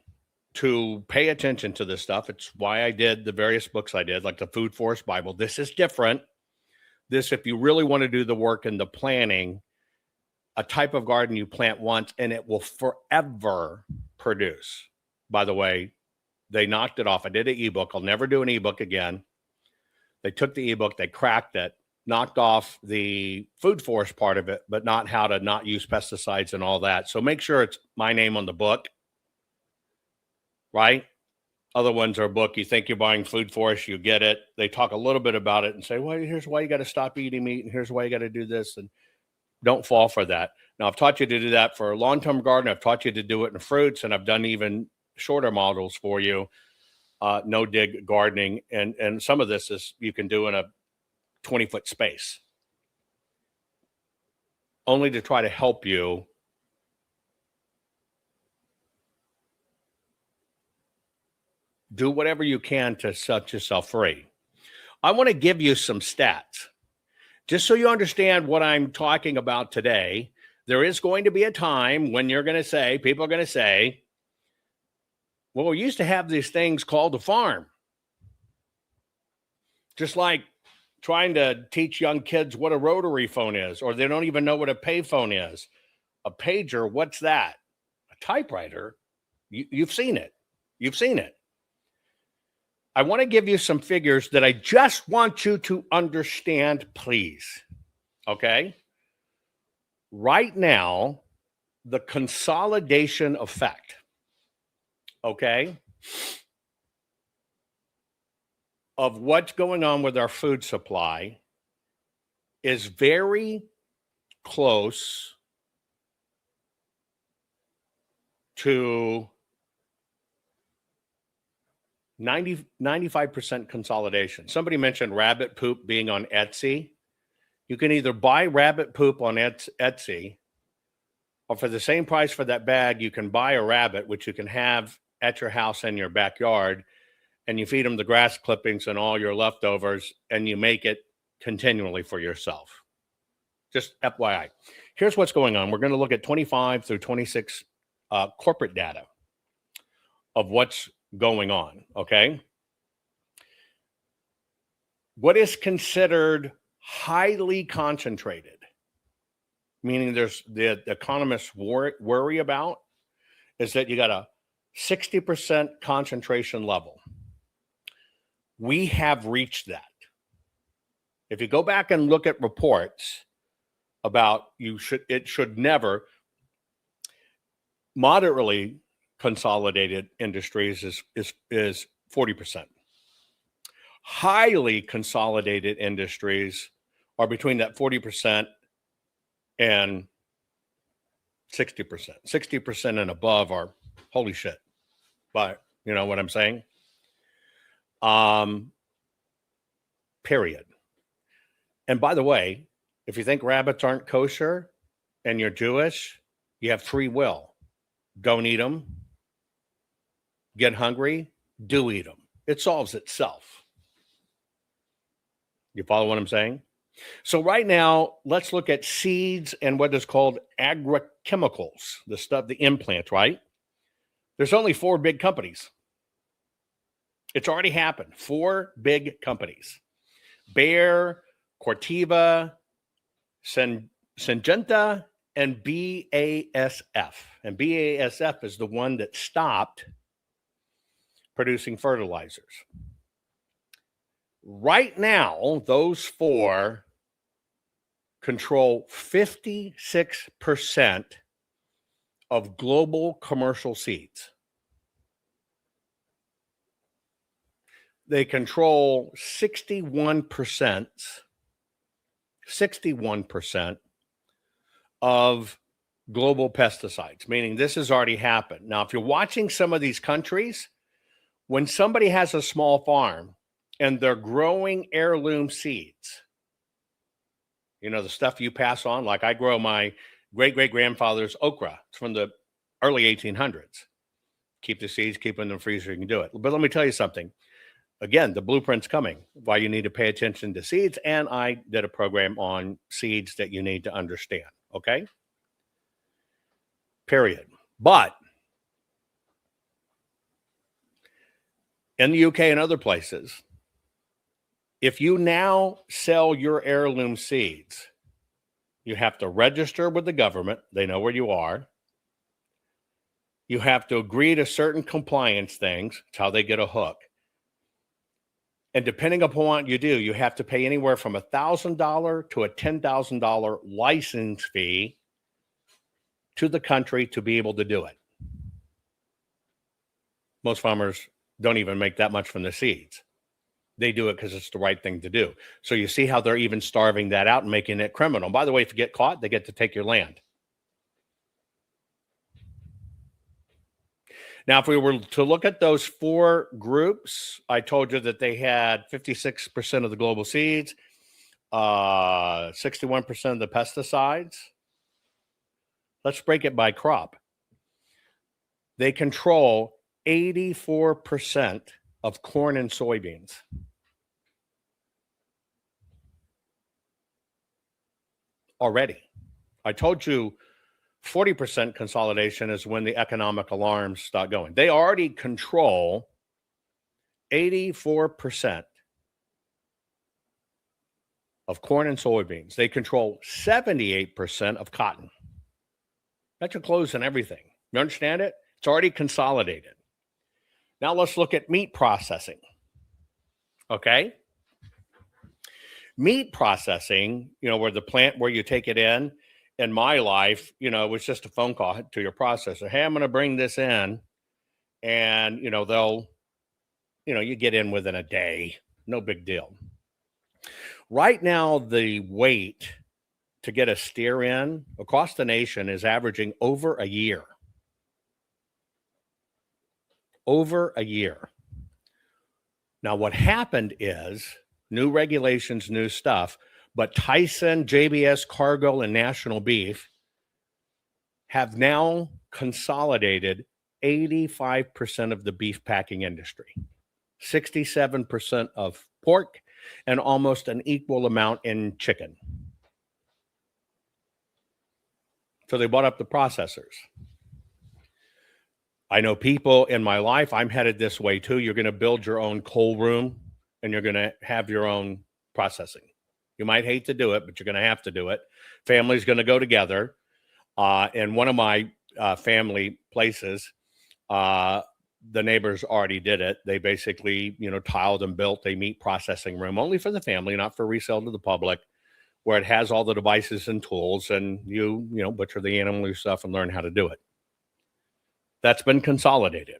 Speaker 3: to pay attention to this stuff. It's why I did the various books I did, like the Food Forest Bible. This is different. This, if you really want to do the work and the planning, a type of garden you plant once and it will forever produce. By the way, they knocked it off. I did an ebook. I'll never do an ebook again. They took the ebook, they cracked it, knocked off the food forest part of it, but not how to not use pesticides and all that. So make sure it's my name on the book right? Other ones are a book. You think you're buying food for us, you get it. They talk a little bit about it and say, well, here's why you got to stop eating meat, and here's why you got to do this, and don't fall for that. Now, I've taught you to do that for a long-term garden. I've taught you to do it in fruits, and I've done even shorter models for you, no-dig gardening, and some of this is you can do in a 20-foot space, only to try to help you do whatever you can to set yourself free. I want to give you some stats. Just so you understand what I'm talking about today, there is going to be a time when you're going to say, people are going to say, well, we used to have these things called a farm. Just like trying to teach young kids what a rotary phone is, or they don't even know what a payphone is. A pager, what's that? A typewriter? You've seen it. You've seen it. I want to give you some figures that I just want you to understand, please. Okay? Right now, the consolidation effect, okay, of what's going on with our food supply is very close to 95% consolidation. Somebody mentioned rabbit poop being on Etsy. You can either buy rabbit poop on Etsy, or for the same price for that bag, you can buy a rabbit, which you can have at your house in your backyard, and you feed them the grass clippings and all your leftovers, and you make it continually for yourself. Just FYI. Here's what's going on. We're going to look at 25 through 26 corporate data of what's going on, okay? What is considered highly concentrated, meaning there's the economists worry about, is that you got a 60% concentration level. We have reached that. If you go back and look at reports about it should never, moderately consolidated industries is 40%. Highly consolidated industries are between that 40% and 60%. 60% and above are holy shit. But you know what I'm saying? Period. And by the way, if you think rabbits aren't kosher and you're Jewish, you have free will. Don't eat them. Get hungry, do eat them. It solves itself. You follow what I'm saying? So right now, let's look at seeds and what is called agrochemicals, the stuff, the implant, right? There's only 4 big companies. It's already happened. 4 big companies. Bayer, Corteva, Syngenta, and BASF. And BASF is the one that stopped producing fertilizers. Right now, those 4 control 56% of global commercial seeds. They control 61% of global pesticides, meaning this has already happened. Now, if you're watching some of these countries, when somebody has a small farm and they're growing heirloom seeds, you know, the stuff you pass on, like I grow my great-great-grandfather's okra. It's from the early 1800s. Keep the seeds, keep them in the freezer, you can do it. But let me tell you something. Again, the blueprint's coming, why you need to pay attention to seeds, and I did a program on seeds that you need to understand, okay? Period. But in the UK and other places, if you now sell your heirloom seeds, you have to register with the government. They know where you are. You have to agree to certain compliance things. It's how they get a hook. And depending upon what you do, you have to pay anywhere from $1,000 to a $10,000 license fee to the country to be able to do it. Most farmers don't even make that much from the seeds. They do it because it's the right thing to do. So you see how they're even starving that out and making it criminal. By the way, if you get caught, they get to take your land. Now, if we were to look at those four groups, I told you that they had 56% of the global seeds, 61% of the pesticides. Let's break it by crop. They control 84% of corn and soybeans. Already. I told you 40% consolidation is when the economic alarms start going. They already control 84% of corn and soybeans. They control 78% of cotton. That's your clothes and everything. You understand it? It's already consolidated. Now let's look at meat processing. Okay? Meat processing, where the plant where you take it in my life, it was just a phone call to your processor. Hey, I'm going to bring this in. And, they'll, you get in within a day. No big deal. Right now, the wait to get a steer in across the nation is averaging over a year. Over a year. Now, what happened is new regulations, new stuff, but Tyson, JBS, Cargill, and National Beef have now consolidated 85% of the beef packing industry, 67% of pork, and almost an equal amount in chicken. So they bought up the processors. I know people in my life, I'm headed this way too. You're going to build your own cold room and you're going to have your own processing. You might hate to do it, but you're going to have to do it. Family's going to go together. And one of my family places, the neighbors already did it. They basically, tiled and built a meat processing room only for the family, not for resale to the public, where it has all the devices and tools, and you butcher the animal yourself and learn how to do it. That's been consolidated.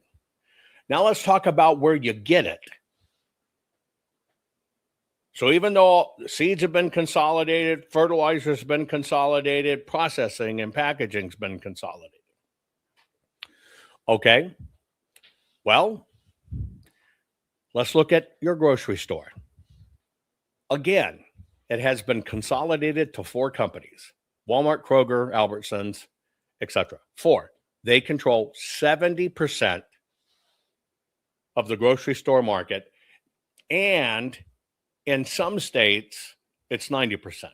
Speaker 3: Now let's talk about where you get it. So even though seeds have been consolidated, fertilizer's been consolidated, processing and packaging's been consolidated. Okay. Well, let's look at your grocery store. Again, it has been consolidated to 4 companies: Walmart, Kroger, Albertsons, etc. 4. They control 70% of the grocery store market, and in some states, it's 90%.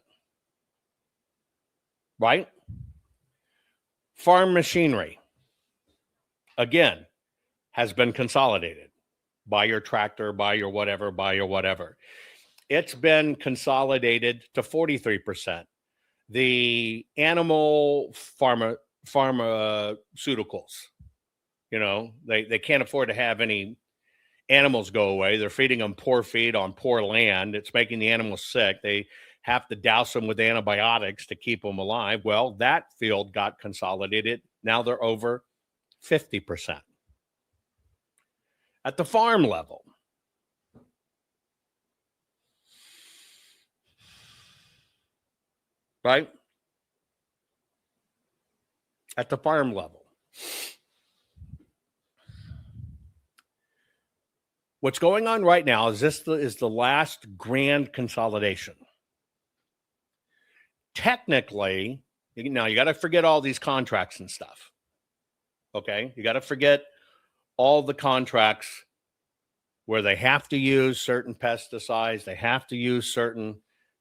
Speaker 3: Right? Farm machinery, again, has been consolidated. Buy your tractor, buy your whatever. It's been consolidated to 43%. The animal pharmaceuticals, they can't afford to have any animals go away. They're feeding them poor feed on poor land. It's making the animals sick. They have to douse them with antibiotics to keep them alive. Well, that field got consolidated. Now they're over 50%. At the farm level, right? At the farm level. What's going on right now is this is the last grand consolidation. Technically, now you got to forget all these contracts and stuff. Okay? You got to forget all the contracts where they have to use certain pesticides, they have to use certain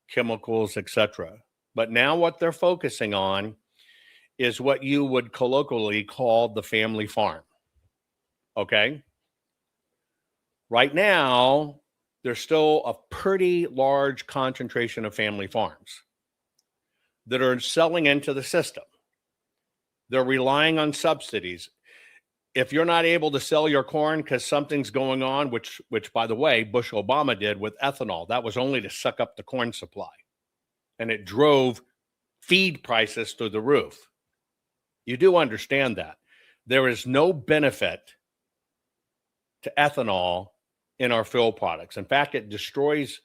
Speaker 3: chemicals, etc. But now what they're focusing on is what you would colloquially call the family farm. Okay? Right now, there's still a pretty large concentration of family farms that are selling into the system. They're relying on subsidies. If you're not able to sell your corn because something's going on, which by the way, Bush Obama did with ethanol, that was only to suck up the corn supply. And it drove feed prices through the roof. You do understand that. There is no benefit to ethanol in our fuel products. In fact, it destroys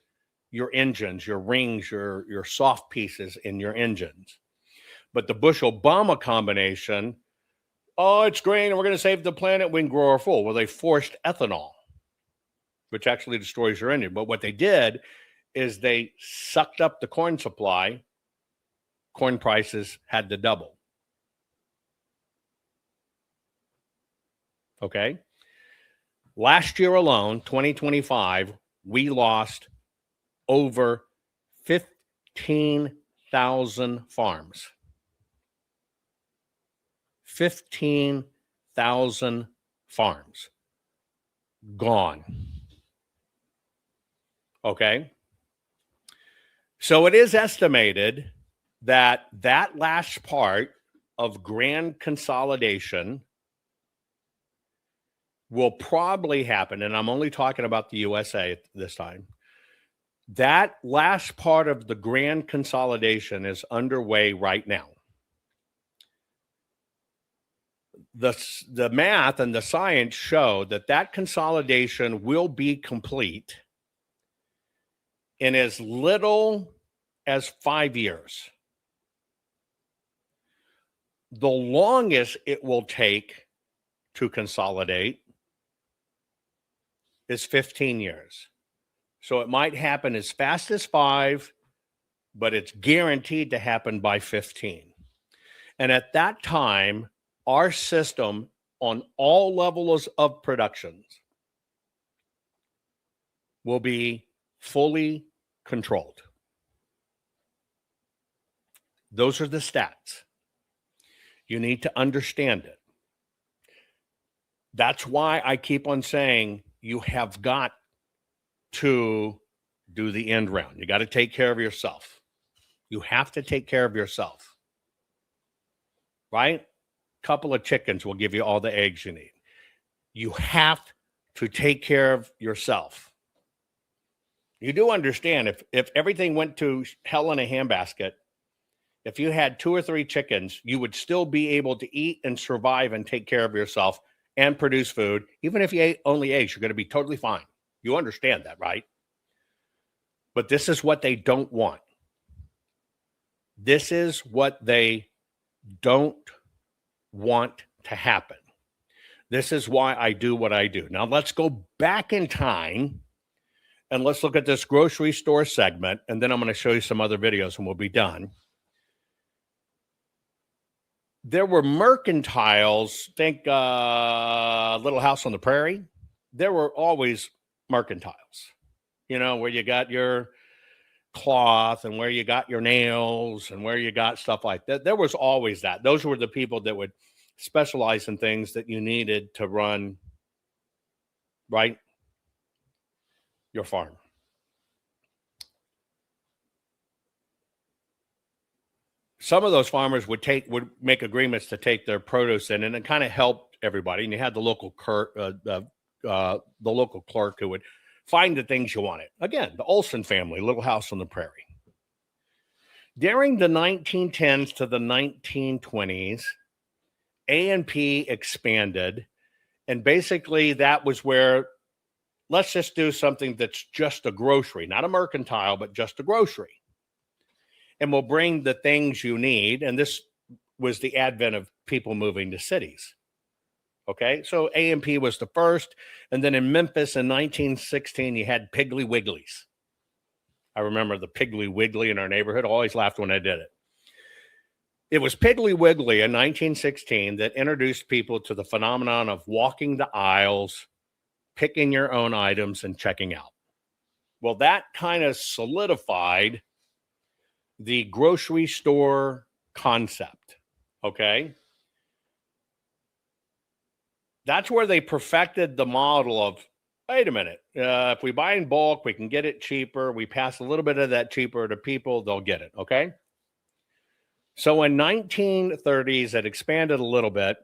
Speaker 3: your engines, your rings, your soft pieces in your engines. But the Bush-Obama combination, oh, it's green and we're going to save the planet, we can grow our fuel. Well, they forced ethanol, which actually destroys your engine. But what they did is they sucked up the corn supply. Corn prices had to double. Okay? Last year alone, 2025, we lost over 15,000 farms. 15,000 farms gone. Okay? So it is estimated that that last part of grand consolidation will probably happen, and I'm only talking about the USA this time. That last part of the grand consolidation is underway right now. The math and the science show that that consolidation will be complete in as little as 5 years. The longest it will take to consolidate is 15 years. So it might happen as fast as 5, but it's guaranteed to happen by 15. And at that time, our system on all levels of production will be fully controlled. Those are the stats. You need to understand it. That's why I keep on saying you have got to do the end round. You got to take care of yourself. You have to take care of yourself. Right? Couple of chickens will give you all the eggs you need. You have to take care of yourself. You do understand if everything went to hell in a handbasket, if you had 2 or 3 chickens, you would still be able to eat and survive and take care of yourself and produce food. Even if you ate only eggs, you're going to be totally fine. You understand that, right? But this is what they don't want. This is what they don't want to happen. This is why I do what I do. Now let's go back in time and let's look at this grocery store segment, and then I'm going to show you some other videos and we'll be done. There were mercantiles, think Little House on the Prairie. There were always mercantiles, you know, where you got your cloth and where you got your nails and where you got stuff like that. There was always that. Those were the people that would specialize in things that you needed to run, right, your farm. Some of those farmers would make agreements to take their produce in, and it kind of helped everybody. And you had the local clerk who would find the things you wanted. Again, the Olson family, Little House on the Prairie. During the 1910s to the 1920s, A&P expanded, and basically that was where let's just do something that's just a grocery, not a mercantile, but just a grocery. And we'll bring the things you need. And this was the advent of people moving to cities. Okay, so A&P was the first. And then in Memphis in 1916, you had Piggly Wigglies. I remember the Piggly Wiggly in our neighborhood. I always laughed when I did it. It was Piggly Wiggly in 1916 that introduced people to the phenomenon of walking the aisles, picking your own items, and checking out. Well, that kind of solidified the grocery store concept, okay? That's where they perfected the model of, wait a minute, if we buy in bulk, we can get it cheaper. We pass a little bit of that cheaper to people, they'll get it, okay? So in 1930s, it expanded a little bit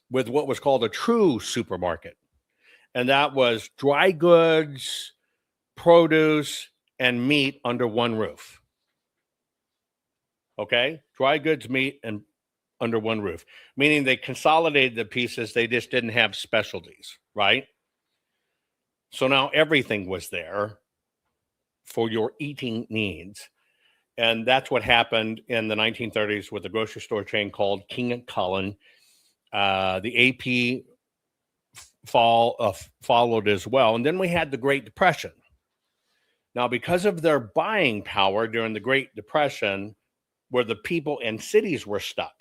Speaker 3: with what was called a true supermarket. And that was dry goods, produce, and meat under one roof. Okay? Dry goods, meat, and under one roof. Meaning they consolidated the pieces, they just didn't have specialties, right? So now everything was there for your eating needs. And that's what happened in the 1930s with a grocery store chain called King and Cullen. The AP followed as well. And then we had the Great Depression. Now, because of their buying power during the Great Depression, where the people in cities were stuck,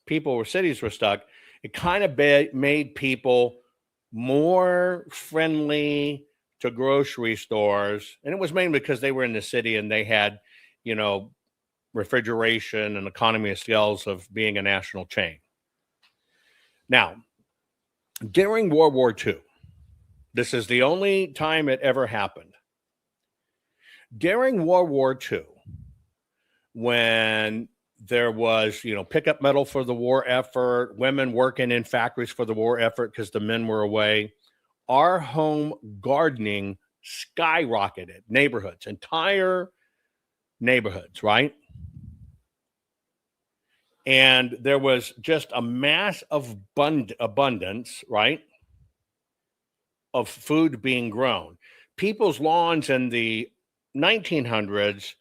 Speaker 3: it kind of made people more friendly to grocery stores. And it was mainly because they were in the city and they had, refrigeration and economy of scales of being a national chain. Now, during World War II, this is the only time it ever happened. During World War II, when there was, pickup metal for the war effort, women working in factories for the war effort because the men were away, our home gardening skyrocketed. Entire neighborhoods, right? And there was just a mass of abundance, right, of food being grown. People's lawns in the 1900s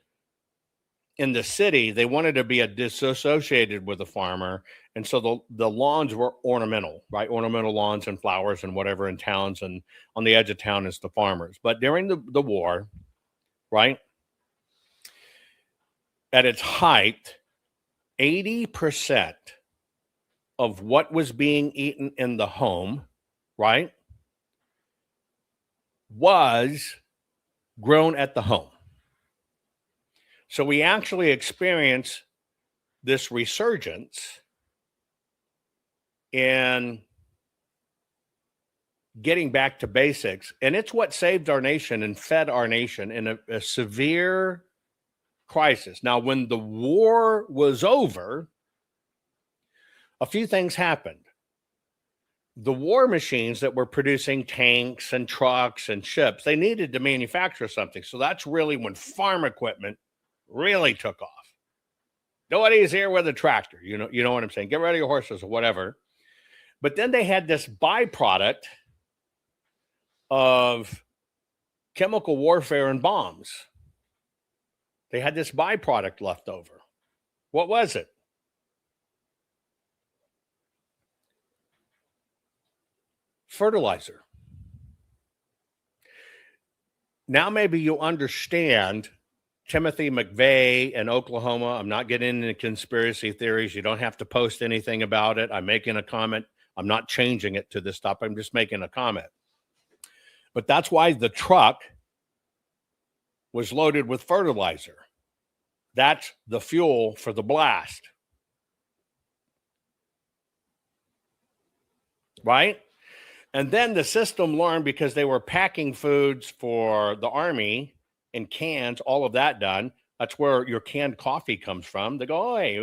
Speaker 3: in the city, they wanted to be disassociated with the farmer. And so the lawns were ornamental, right? Ornamental lawns and flowers and whatever in towns, and on the edge of town is the farmers. But during the war, right, at its height, 80% of what was being eaten in the home, right, was grown at the home. So we actually experience this resurgence in getting back to basics. And it's what saved our nation and fed our nation in a severe crisis. Now, when the war was over, a few things happened. The war machines that were producing tanks and trucks and ships, they needed to manufacture something. So that's really when farm equipment really took off. Nobody's here with a tractor. You know what I'm saying? Get rid of your horses or whatever. But then they had this byproduct of chemical warfare and bombs. They had this byproduct left over. What was it? Fertilizer. Now maybe you understand Timothy McVeigh in Oklahoma. I'm not getting into conspiracy theories. You don't have to post anything about it. I'm making a comment. I'm not changing it to this topic. I'm just making a comment. But that's why the truck was loaded with fertilizer. That's the fuel for the blast. Right? And then the system learned, because they were packing foods for the army in cans, all of that done. That's where your canned coffee comes from. They go, oh, hey,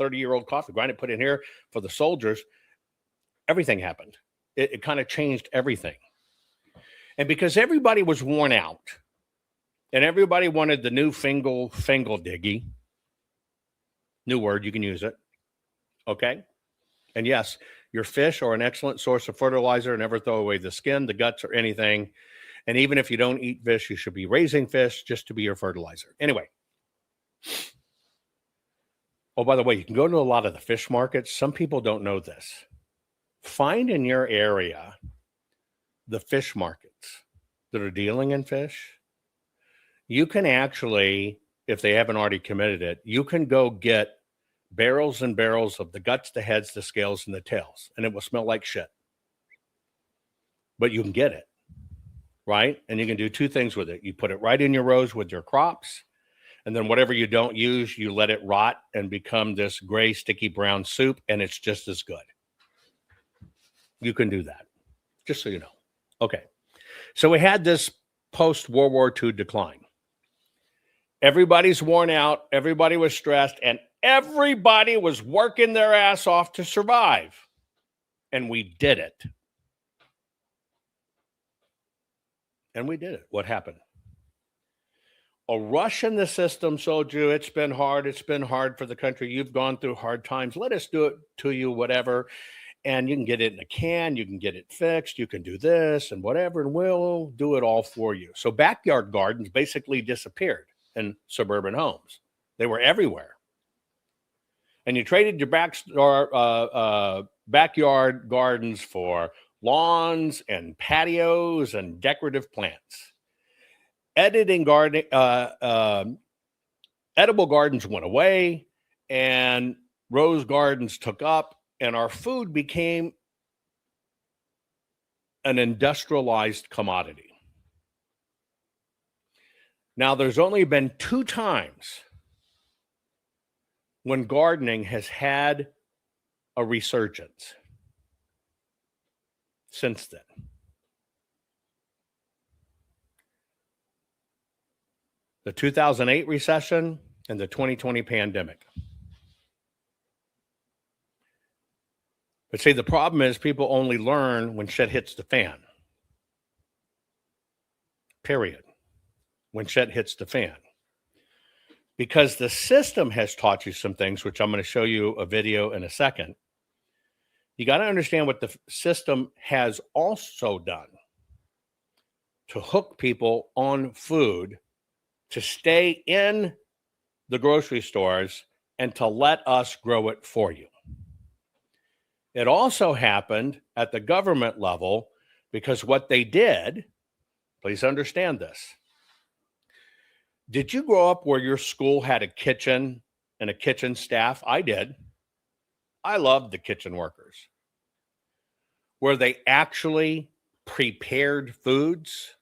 Speaker 3: 30-year-old coffee, grind it, put it in here for the soldiers. Everything happened. It kind of changed everything. And because everybody was worn out and everybody wanted the new fingal diggy, new word, you can use it. Okay. And yes, your fish are an excellent source of fertilizer. Never throw away the skin, the guts, or anything. And even if you don't eat fish, you should be raising fish just to be your fertilizer. Anyway. Oh, by the way, you can go to a lot of the fish markets. Some people don't know this. Find in your area the fish markets that are dealing in fish. You can actually, if they haven't already committed it, you can go get barrels and barrels of the guts, the heads, the scales, and the tails, and it will smell like shit. But you can get it, right? And you can do two things with it. You put it right in your rows with your crops, and then whatever you don't use, you let it rot and become this gray, sticky brown soup, and it's just as good. You can do that, just so you know. Okay. So we had this post-World War II decline. Everybody's worn out. Everybody was stressed, and everybody was working their ass off to survive. And we did it. And we did it. What happened? A rush in the system told you it's been hard. It's been hard for the country. You've gone through hard times. Let us do it to you, whatever. and you can get it in a can, you can get it fixed, you can do this and whatever, and we'll do it all for you. So backyard gardens basically disappeared in suburban homes. They were everywhere. And you traded your backyard gardens for lawns and patios and decorative plants. Edible gardens went away, and rose gardens took up, and our food became an industrialized commodity. Now, there's only been 2 times when gardening has had a resurgence since then. The 2008 recession and the 2020 pandemic. But see, the problem is people only learn when shit hits the fan. Period. When shit hits the fan. Because the system has taught you some things, which I'm going to show you a video in a second. You got to understand what the system has also done to hook people on food, to stay in the grocery stores, and to let us grow it for you. It also happened at the government level because what they did, please understand this. Did you grow up where your school had a kitchen and a kitchen staff? I did. I loved the kitchen workers. Where they actually prepared foods.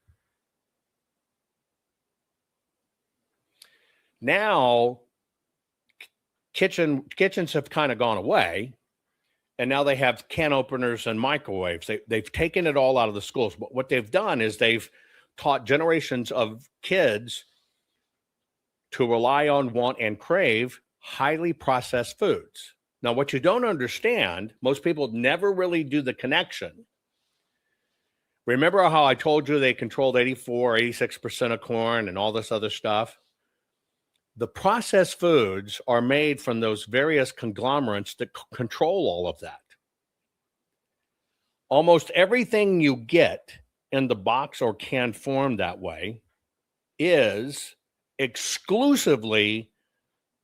Speaker 3: Now, kitchens have kind of gone away, and now they have can openers and microwaves. They've taken it all out of the schools. But what they've done is they've taught generations of kids to rely on, want, and crave highly processed foods. Now, what you don't understand, most people never really do the connection. Remember how I told you they controlled 86% of corn and all this other stuff? The processed foods are made from those various conglomerates that control all of that. Almost everything you get in the box or can form that way is exclusively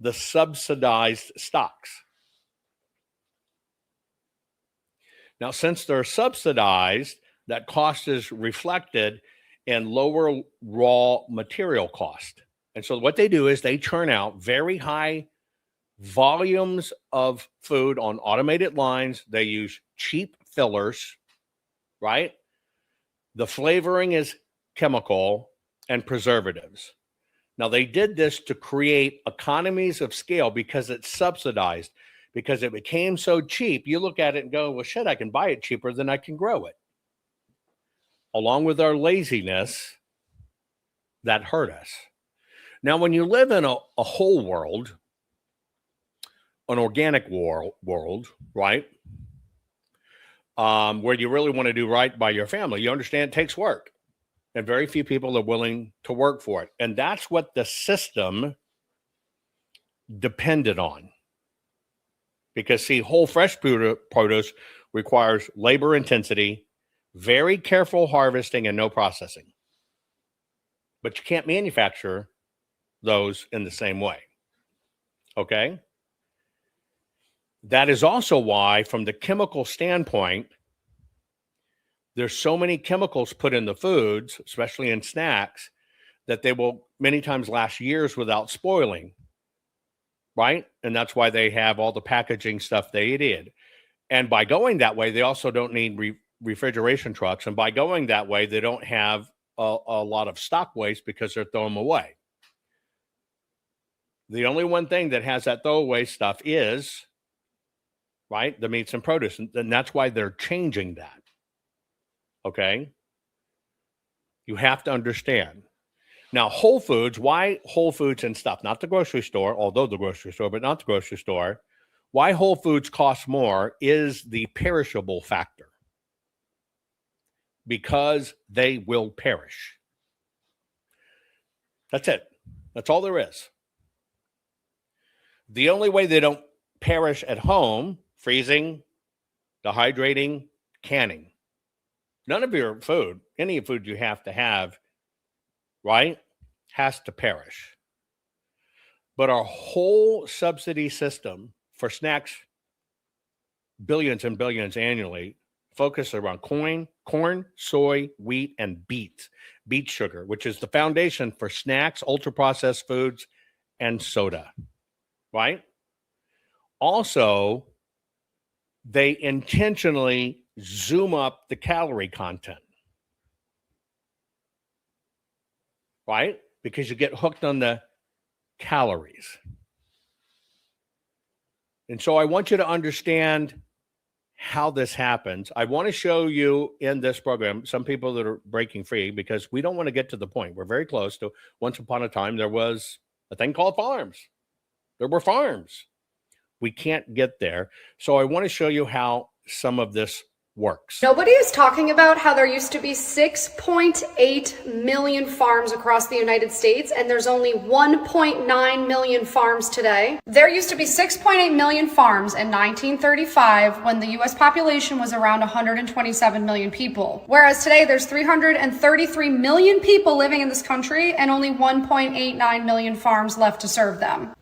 Speaker 3: the subsidized stocks. Now, since they're subsidized, that cost is reflected in lower raw material cost. And so what they do is they churn out very high volumes of food on automated lines. They use cheap fillers, right? The flavoring is chemical and preservatives. Now, they did this to create economies of scale because it's subsidized, because it became so cheap. You look at it and go, well, shit, I can buy it cheaper than I can grow it. Along with our laziness, that hurt us. Now, when you live in a whole world, an organic world, right, where you really want to do right by your family, you understand it takes work. And very few people are willing to work for it. And that's what the system depended on. Because, see, whole fresh produce requires labor intensity, very careful harvesting, and no processing. But you can't manufacture those in the same way. Okay? That is also why, from the chemical standpoint, there's so many chemicals put in the foods, especially in snacks, that they will many times last years without spoiling, right? And that's why they have all the packaging stuff they did. And by going that way, they also don't need refrigeration trucks. And by going that way, they don't have a lot of stock waste because they're throwing them away. The only one thing that has that throwaway stuff is, right, the meats and produce. And that's why they're changing that. Okay? You have to understand. Now, Whole Foods, why Whole Foods and stuff? Not the grocery store, although the grocery store, but not the grocery store. Why Whole Foods costs more is the perishable factor. Because they will perish. That's it. That's all there is. The only way they don't perish at home, freezing, dehydrating, canning. None of your food, any food you have to have, right, has to perish. But our whole subsidy system for snacks, billions and billions annually, focus around corn, soy, wheat, and beet sugar, which is the foundation for snacks, ultra-processed foods, and soda, right? Also, they intentionally zoom up the calorie content, right? Because you get hooked on the calories. And so I want you to understand how this happens. I want to show you in this program some people that are breaking free, because we don't want to get to the point. We're very close to once upon a time there was a thing called farms. There were farms. We can't get there. So I want to show you how some of this works.
Speaker 18: Nobody is talking about how there used to be 6.8 million farms across the United States, and there's only 1.9 million farms today. There used to be 6.8 million farms in 1935 when the US population was around 127 million people. Whereas today there's 333 million people living in this country and only 1.89 million farms left to serve them.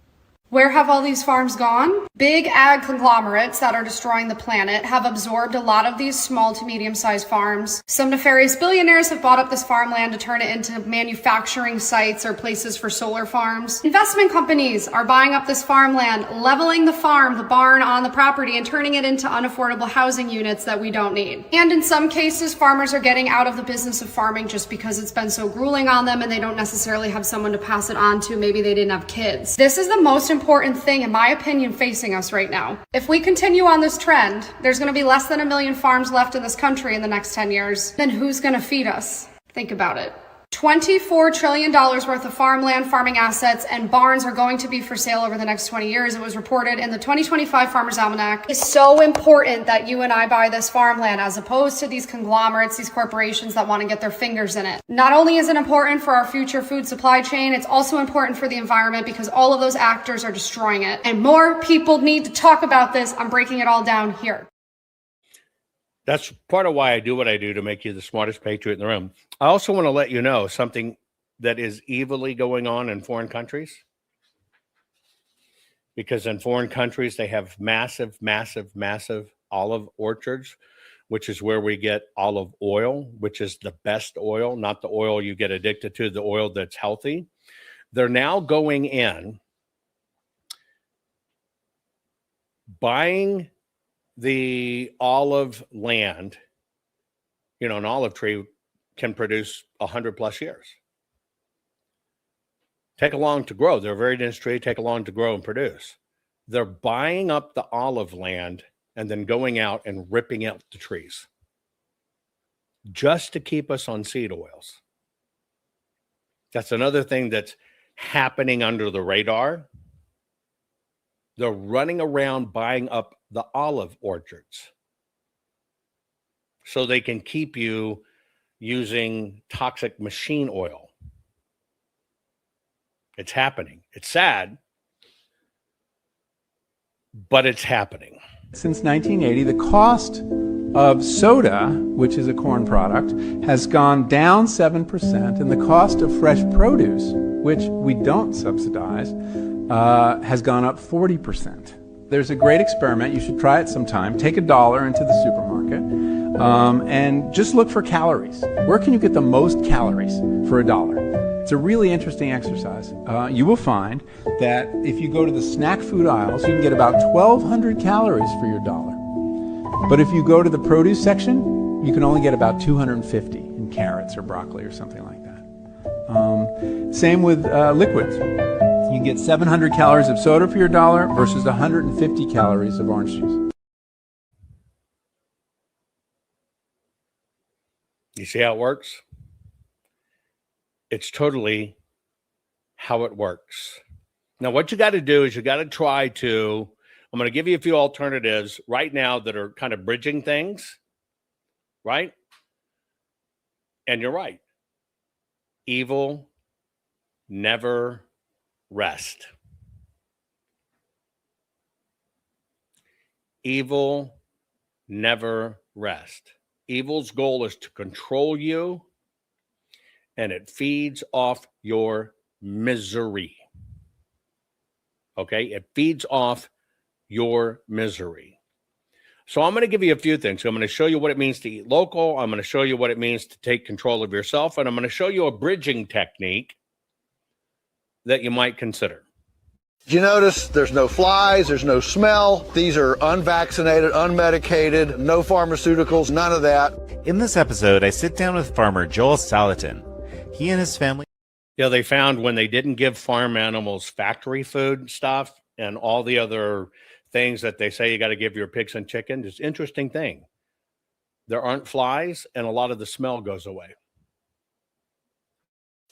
Speaker 18: Where have all these farms gone? Big ag conglomerates that are destroying the planet have absorbed a lot of these small to medium-sized farms. Some nefarious billionaires have bought up this farmland to turn it into manufacturing sites or places for solar farms. Investment companies are buying up this farmland, leveling the farm, the barn on the property, and turning it into unaffordable housing units that we don't need. And in some cases, farmers are getting out of the business of farming just because it's been so grueling on them and they don't necessarily have someone to pass it on to. Maybe they didn't have kids. This is the most important thing, in my opinion, facing us right now. If we continue on this trend, there's going to be less than 1 million farms left in this country in the next 10 years. Then who's going to feed us? Think about it. $24 trillion worth of farmland, farming assets, and barns are going to be for sale over the next 20 years. It was reported in the 2025 Farmers Almanac. It's so important that you and I buy this farmland as opposed to these conglomerates, these corporations that want to get their fingers in it. Not only is it important for our future food supply chain, it's also important for the environment because all of those actors are destroying it. And more people need to talk about this. I'm breaking it all down here.
Speaker 3: That's part of why I do what I do, to make you the smartest patriot in the room. I also want to let you know something that is evilly going on in foreign countries. Because in foreign countries, they have massive, massive, massive olive orchards, which is where we get olive oil, which is the best oil, not the oil you get addicted to, the oil that's healthy. They're now going in, buying the olive land. You know, an olive tree can produce 100 plus years. Take a long to grow. They're a very dense tree, take a long to grow and produce. They're buying up the olive land and then going out and ripping out the trees just to keep us on seed oils. That's another thing that's happening under the radar. They're running around buying up the olive orchards so they can keep you using toxic machine oil. It's happening. It's sad, but it's happening.
Speaker 19: Since 1980, the cost of soda, which is a corn product, has gone down 7%, and the cost of fresh produce, which we don't subsidize, has gone up 40%. There's a great experiment. You should try it sometime. Take $1 into the supermarket and just look for calories. Where can you get the most calories for $1? It's a really interesting exercise. You will find that if you go to the snack food aisles, you can get about 1,200 calories for your $1. But if you go to the produce section, you can only get about 250 in carrots or broccoli or something like that. Same with liquids. You can get 700 calories of soda for your $1 versus 150 calories of orange juice.
Speaker 3: You see how it works? It's totally how it works. Now, what you got to do is you got to try to, I'm going to give you a few alternatives right now that are kind of bridging things, right? And you're right. Evil never rest. Evil never rest. Evil's goal is to control you, and it feeds off your misery. Okay? It feeds off your misery. So I'm going to give you a few things. I'm going to show you what it means to eat local. I'm going to show you what it means to take control of yourself. And I'm going to show you a bridging technique that you might consider.
Speaker 9: Did you notice there's no flies, there's no smell? These are unvaccinated, unmedicated, no pharmaceuticals, none of that.
Speaker 20: In this episode, I sit down with farmer Joel Salatin. He and his family...
Speaker 3: Yeah, they found when they didn't give farm animals factory food stuff and all the other things that they say you got to give your pigs and chickens, it's an interesting thing. There aren't flies and a lot of the smell goes away.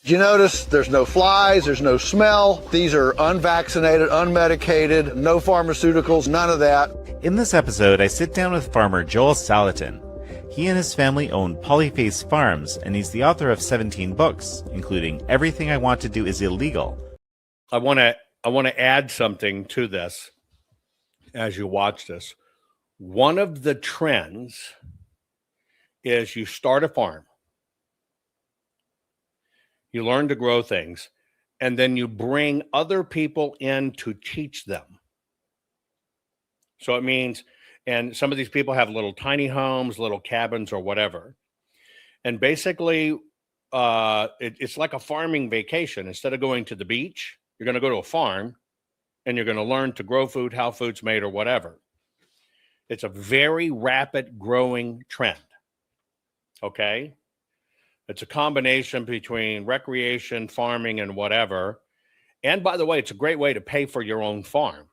Speaker 9: Did you notice there's no flies, there's no smell? These are unvaccinated, unmedicated, no pharmaceuticals, none of that.
Speaker 20: In this episode, I sit down with farmer Joel Salatin. He and his family own Polyface Farms, and he's the author of 17 books, including Everything I Want to Do is Illegal.
Speaker 3: I want to add something to this as you watch this. One of the trends is you start a farm. You learn to grow things, and then you bring other people in to teach them. So it means, and some of these people have little tiny homes, little cabins or whatever. And basically, it's like a farming vacation. Instead of going to the beach, you're going to go to a farm, and you're going to learn to grow food, how food's made or whatever. It's a very rapid growing trend. Okay? It's a combination between recreation, farming, and whatever. And by the way, it's a great way to pay for your own farm.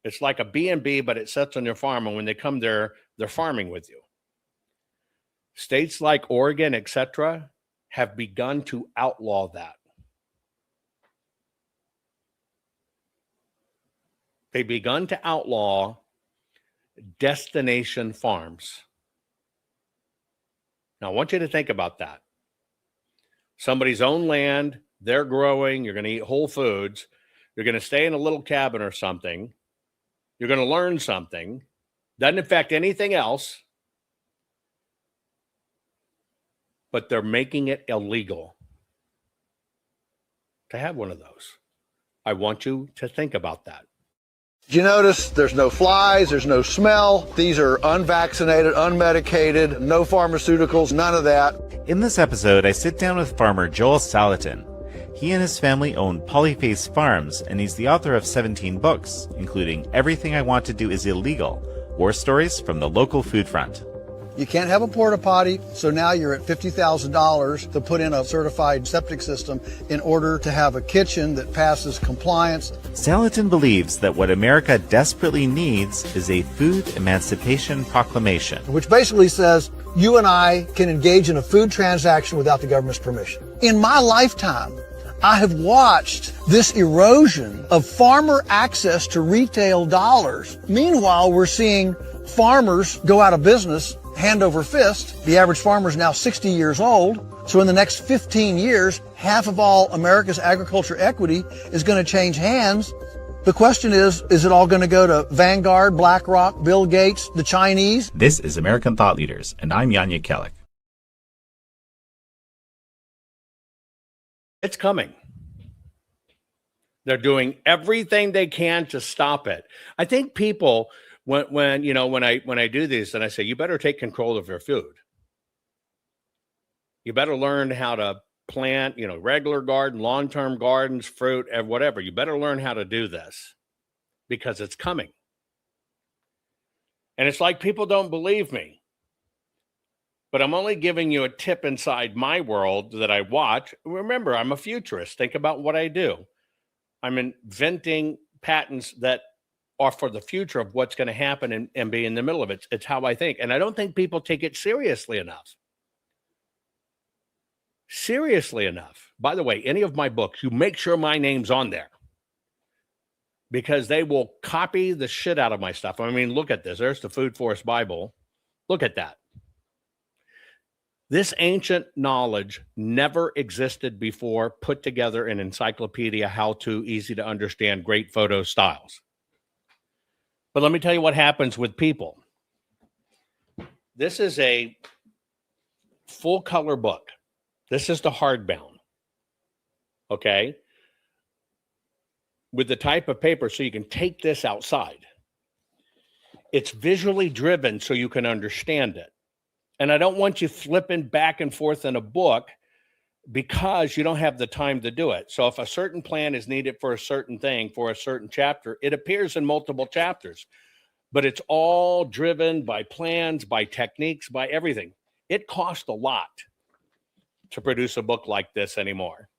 Speaker 3: It's like a B&B, but it sits on your farm. And when they come there, they're farming with you. States like Oregon, etc., have begun to outlaw that. They've begun to outlaw destination farms. Now, I want you to think about that. Somebody's own land, they're growing, you're going to eat whole foods, you're going to stay in a little cabin or something, you're going to learn something, doesn't affect anything else, but they're making it illegal to have one of those. I want you to think about that.
Speaker 9: Did you notice there's no flies, there's no smell? These are unvaccinated, unmedicated, no pharmaceuticals, none of that.
Speaker 20: In this episode, I sit down with farmer Joel Salatin. He and his family own Polyface Farms, and he's the author of 17 books, including Everything I Want to Do is Illegal, War Stories from the Local Food Front.
Speaker 9: You can't have a porta potty, so now you're at $50,000 to put in a certified septic system in order to have a kitchen that passes compliance.
Speaker 20: Salatin believes that what America desperately needs is a food emancipation proclamation,
Speaker 9: which basically says you and I can engage in a food transaction without the government's permission. In my lifetime, I have watched this erosion of farmer access to retail dollars. Meanwhile, we're seeing farmers go out of business hand over fist. The average farmer is now 60 years old. So in the next 15 years, half of all America's agriculture equity is going to change hands. The question is it all going to go to Vanguard, BlackRock, Bill Gates, the Chinese?
Speaker 20: This is American Thought Leaders, and I'm Yanya Kellick.
Speaker 3: It's coming. They're doing everything they can to stop it. I think people, when I do this and I say, you better take control of your food. You better learn how to plant, regular garden, long-term gardens, fruit, and whatever. You better learn how to do this because it's coming. And it's like people don't believe me. But I'm only giving you a tip inside my world that I watch. Remember, I'm a futurist. Think about what I do. I'm inventing patents that are for the future of what's going to happen and be in the middle of it. It's how I think. And I don't think people take it seriously enough. Seriously enough. By the way, any of my books, you make sure my name's on there because they will copy the shit out of my stuff. I mean, look at this. There's the Food Forest Bible. Look at that. This ancient knowledge never existed before, put together in encyclopedia, how to, easy to understand, great photo styles. But let me tell you what happens with people. This is a full color book. This is the hardbound. Okay. With the type of paper, so you can take this outside. It's visually driven so you can understand it. And I don't want you flipping back and forth in a book because you don't have the time to do it. So if a certain plan is needed for a certain thing, for a certain chapter, it appears in multiple chapters, but it's all driven by plans, by techniques, by everything. It costs a lot to produce a book like this anymore.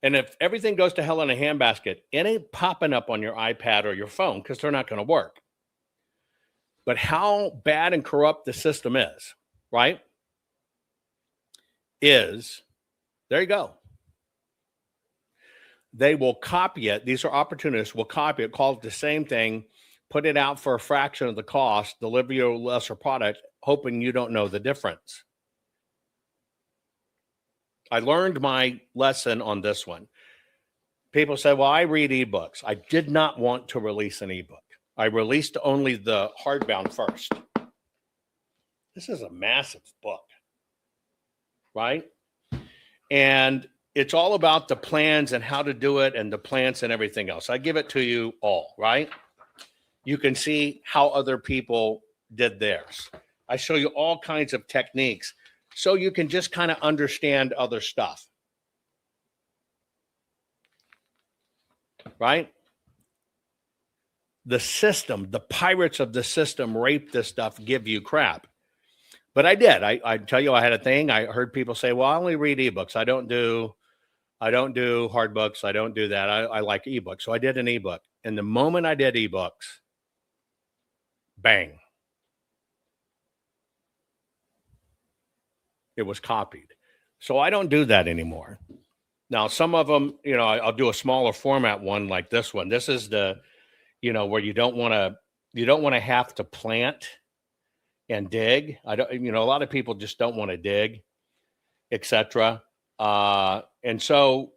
Speaker 3: And if everything goes to hell in a handbasket, it ain't popping up on your iPad or your phone because they're not going to work. But how bad and corrupt the system is, right? There you go. They will copy it. These are opportunists, will copy it, call it the same thing, put it out for a fraction of the cost, deliver you a lesser product, hoping you don't know the difference. I learned my lesson on this one. People say, well, I read ebooks. I did not want to release an ebook. I released only the hardbound first. This is a massive book, right? And it's all about the plans and how to do it and the plans and everything else. I give it to you all, right? You can see how other people did theirs. I show you all kinds of techniques so you can just kind of understand other stuff, right? The system, the pirates of the system rape this stuff, give you crap. But I did. I tell you, I had a thing. I heard people say, well, I only read ebooks. I don't do hard books. I don't do that. I like ebooks. So I did an ebook. And the moment I did ebooks, bang, it was copied. So I don't do that anymore. Now, some of them, I'll do a smaller format one like this one. This is the, where you don't want to have to plant and dig. A lot of people just don't want to dig, etc. And so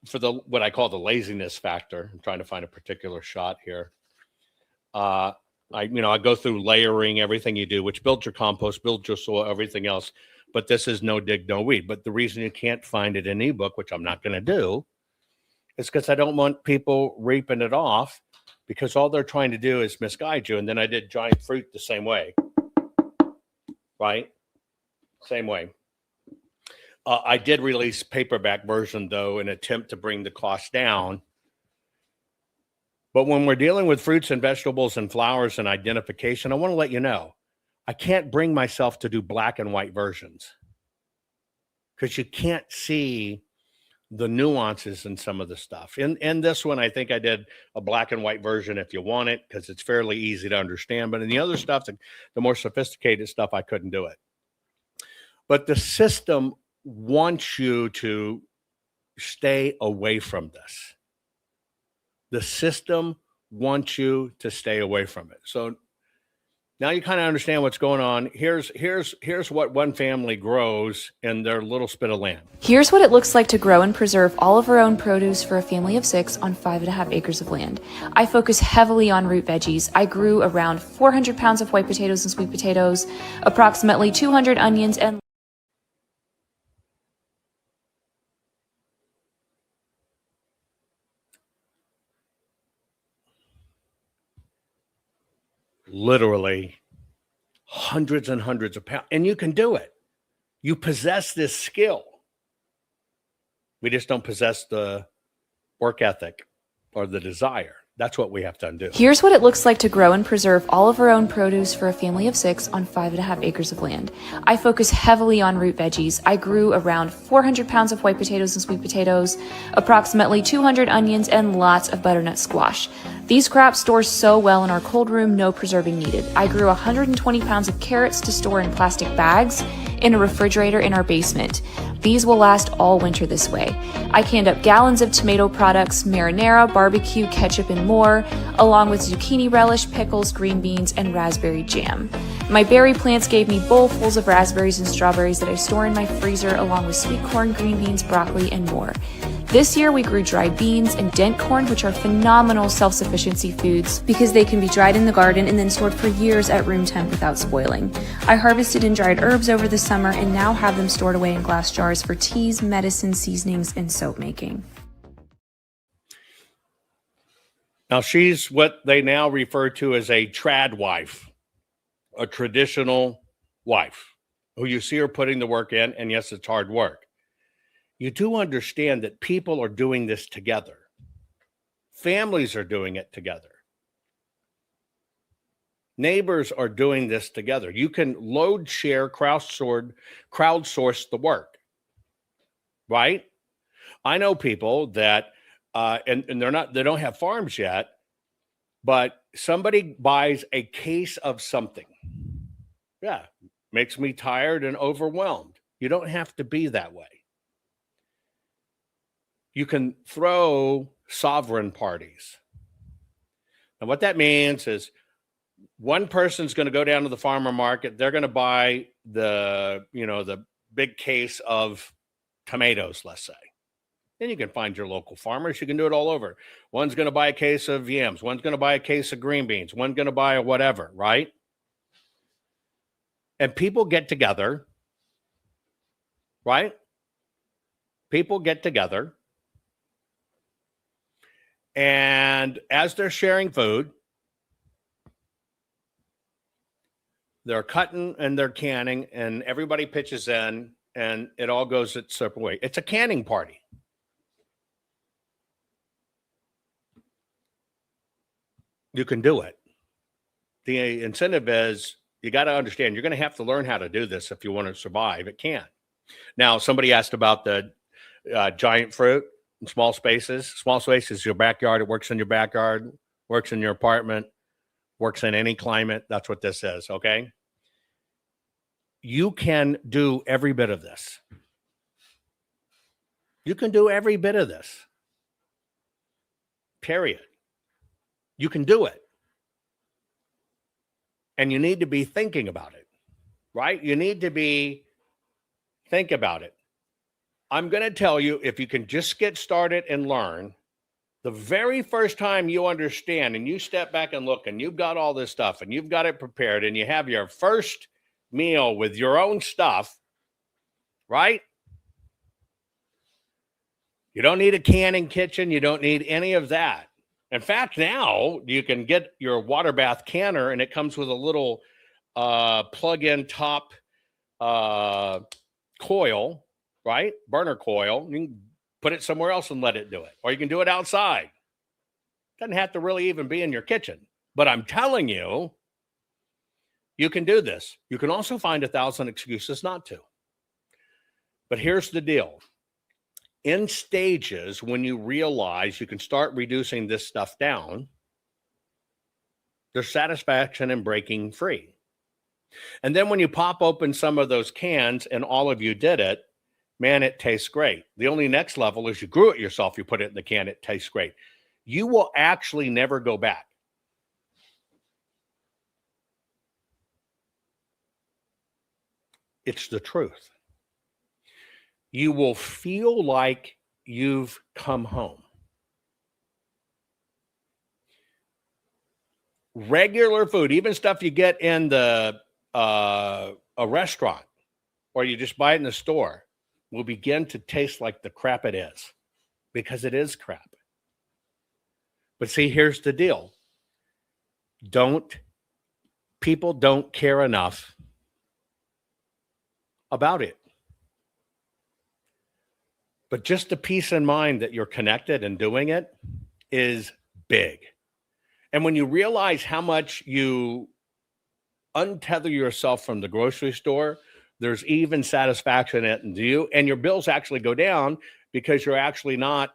Speaker 3: for what I call the laziness factor, I'm trying to find a particular shot here. I go through layering everything you do, which builds your compost, builds your soil, everything else. But this is no dig, no weed. But the reason you can't find it in ebook, which I'm not going to do, is because I don't want people reaping it off, because all they're trying to do is misguide you. And then I did giant fruit the same way, right? Same way. I did release paperback version, though, in an attempt to bring the cost down. But when we're dealing with fruits and vegetables and flowers and identification, I want to let you know, I can't bring myself to do black and white versions because you can't see the nuances in some of the stuff. In this one, I think I did a black and white version if you want it, because it's fairly easy to understand. But in the other stuff, the more sophisticated stuff, I couldn't do it. But the system wants you to stay away from this. The system wants you to stay away from it. So now you kind of understand what's going on. Here's what one family grows in their little spit of land.
Speaker 21: Here's what it looks like to grow and preserve all of our own produce for a family of 6 on 5.5 acres of land. I focus heavily on root veggies. I grew around 400 pounds of white potatoes and sweet potatoes, approximately 200 onions, and
Speaker 3: literally hundreds and hundreds of pounds. And you can do it. You possess this skill. We just don't possess the work ethic or the desire. That's what we have to undo.
Speaker 21: Here's what it looks like to grow and preserve all of our own produce for a family of 6 on 5.5 acres of land. I focus heavily on root veggies. I grew around 400 pounds of white potatoes and sweet potatoes, approximately 200 onions, and lots of butternut squash. These crops store so well in our cold room, no preserving needed. I grew 120 pounds of carrots to store in plastic bags in a refrigerator in our basement. These will last all winter this way. I canned up gallons of tomato products, marinara, barbecue, ketchup, and more, along with zucchini relish, pickles, green beans, and raspberry jam. My berry plants gave me bowlfuls of raspberries and strawberries that I store in my freezer, along with sweet corn, green beans, broccoli, and more. This year we grew dried beans and dent corn, which are phenomenal self-sufficiency foods because they can be dried in the garden and then stored for years at room temp without spoiling. I harvested and dried herbs over the summer and now have them stored away in glass jars for teas, medicine, seasonings, and soap making.
Speaker 3: Now, she's what they now refer to as a trad wife, a traditional wife, who you see her putting the work in, and yes, it's hard work. You do understand that people are doing this together. Families are doing it together. Neighbors are doing this together. You can load share, crowdsource the work, right? I know people that, and they don't have farms yet, but somebody buys a case of something. Yeah, makes me tired and overwhelmed. You don't have to be that way. You can throw sovereign parties. And what that means is one person's going to go down to the farmer market. They're going to buy the big case of tomatoes, let's say. Then you can find your local farmers. You can do it all over. One's going to buy a case of yams. One's going to buy a case of green beans. One's going to buy a whatever, right? And people get together, right? People get together. And as they're sharing food, they're cutting and they're canning, and everybody pitches in, and it all goes its separate way. It's a canning party. You can do it. The incentive is you got to understand, you're going to have to learn how to do this if you want to survive. It can't. Now, somebody asked about the giant fruit in small spaces. Small spaces, your backyard. It works in your backyard, works in your apartment, works in any climate. That's what this is, okay? You can do every bit of this. You can do every bit of this. Period. You can do it. And you need to be thinking about it, right? You need to think about it. I'm going to tell you, if you can just get started and learn, the very first time you understand and you step back and look and you've got all this stuff and you've got it prepared and you have your first meal with your own stuff, right? You don't need a canning kitchen. You don't need any of that. In fact, now you can get your water bath canner and it comes with a little plug-in top coil, right? Burner coil. You can put it somewhere else and let it do it. Or you can do it outside. Doesn't have to really even be in your kitchen. But I'm telling you, you can do this. You can also find 1,000 excuses not to. But here's the deal. In stages, when you realize you can start reducing this stuff down, there's satisfaction in breaking free. And then when you pop open some of those cans and all of you did it, man, it tastes great. The only next level is you grew it yourself. You put it in the can. It tastes great. You will actually never go back. It's the truth. You will feel like you've come home. Regular food, even stuff you get in a restaurant or you just buy it in the store, will begin to taste like the crap it is, because it is crap. But see, here's the deal. People don't care enough about it. But just the peace of mind that you're connected and doing it is big. And when you realize how much you untether yourself from the grocery store, there's even satisfaction in it and you, and your bills actually go down because you're actually not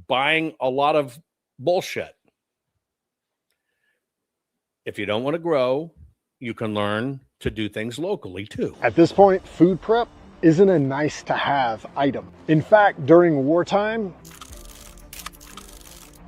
Speaker 3: buying a lot of bullshit. If you don't want to grow, you can learn to do things locally too.
Speaker 1: At this point, food prep isn't a nice to have item. In fact, during wartime,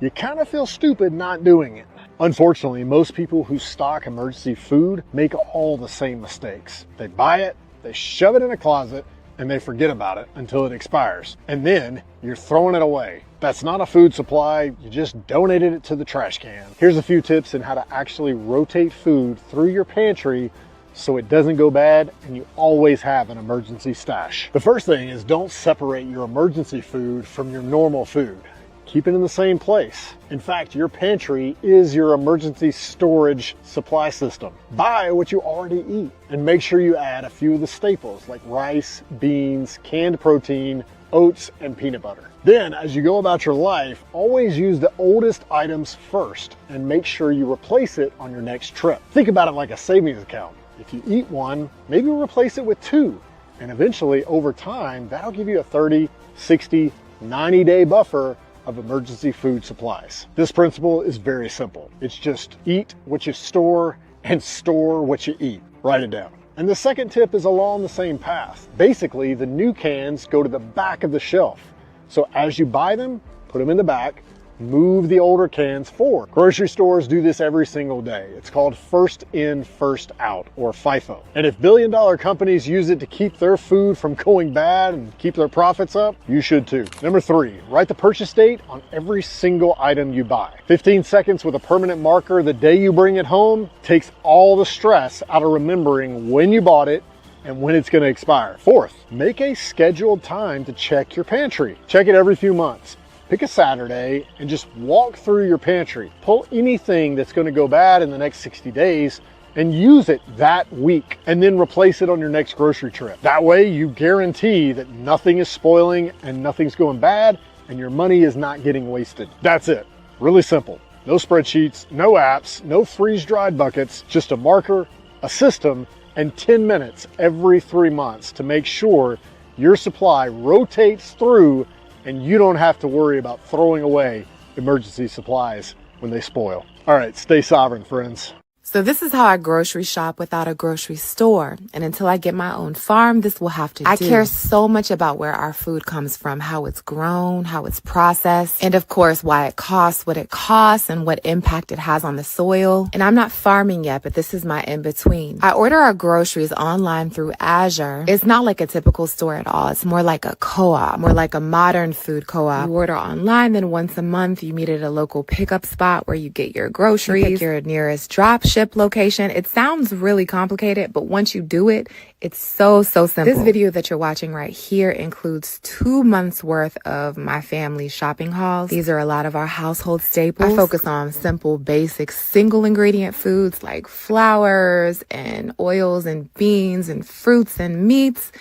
Speaker 1: you kind of feel stupid not doing it. Unfortunately, most people who stock emergency food make all the same mistakes. They buy it, they shove it in a closet, and they forget about it until it expires. And then you're throwing it away. That's not a food supply, you just donated it to the trash can. Here's a few tips on how to actually rotate food through your pantry so it doesn't go bad and you always have an emergency stash. The first thing is don't separate your emergency food from your normal food. Keep it in the same place. In fact, your pantry is your emergency storage supply system. Buy what you already eat and make sure you add a few of the staples like rice, beans, canned protein, oats, and peanut butter. Then, as you go about your life, always use the oldest items first and make sure you replace it on your next trip. Think about it like a savings account. If you eat one, maybe replace it with two. And eventually, over time, that'll give you a 30, 60, 90-day buffer of emergency food supplies. This principle is very simple. It's just eat what you store and store what you eat. Write it down. And the second tip is along the same path. Basically, the new cans go to the back of the shelf. So as you buy them, put them in the back, move the older cans forward. Grocery stores do this every single day. It's called first in, first out, or FIFO. And if billion-dollar companies use it to keep their food from going bad and keep their profits up, you should too. Number 3, write the purchase date on every single item you buy. 15 seconds with a permanent marker the day you bring it home takes all the stress out of remembering when you bought it and when it's going to expire. 4th, make a scheduled time to check your pantry. Check it every few months. Pick a Saturday and just walk through your pantry. Pull anything that's going to go bad in the next 60 days and use it that week, and then replace it on your next grocery trip. That way you guarantee that nothing is spoiling and nothing's going bad and your money is not getting wasted. That's it. Really simple. No spreadsheets, no apps, no freeze-dried buckets, just a marker, a system, and 10 minutes every 3 months to make sure your supply rotates through and you don't have to worry about throwing away emergency supplies when they spoil. All right, stay sovereign, friends.
Speaker 2: So this is how I grocery shop without a grocery store. And until I get my own farm, this will have to do. I care so much about where our food comes from, how it's grown, how it's processed, and of course, why it costs what it costs and what impact it has on the soil. And I'm not farming yet, but this is my in-between. I order our groceries online through Azure. It's not like a typical store at all. It's more like a co-op, more like a modern food co-op. You order online, then once a month, you meet at a local pickup spot where you get your groceries, you pick your nearest drop ship location. It sounds really complicated, but once you do it, it's so simple. This video that you're watching right here includes 2 months worth of my family's shopping hauls. These are a lot of our household staples. I focus on simple, basic, single ingredient foods like flours and oils and beans and fruits and meats.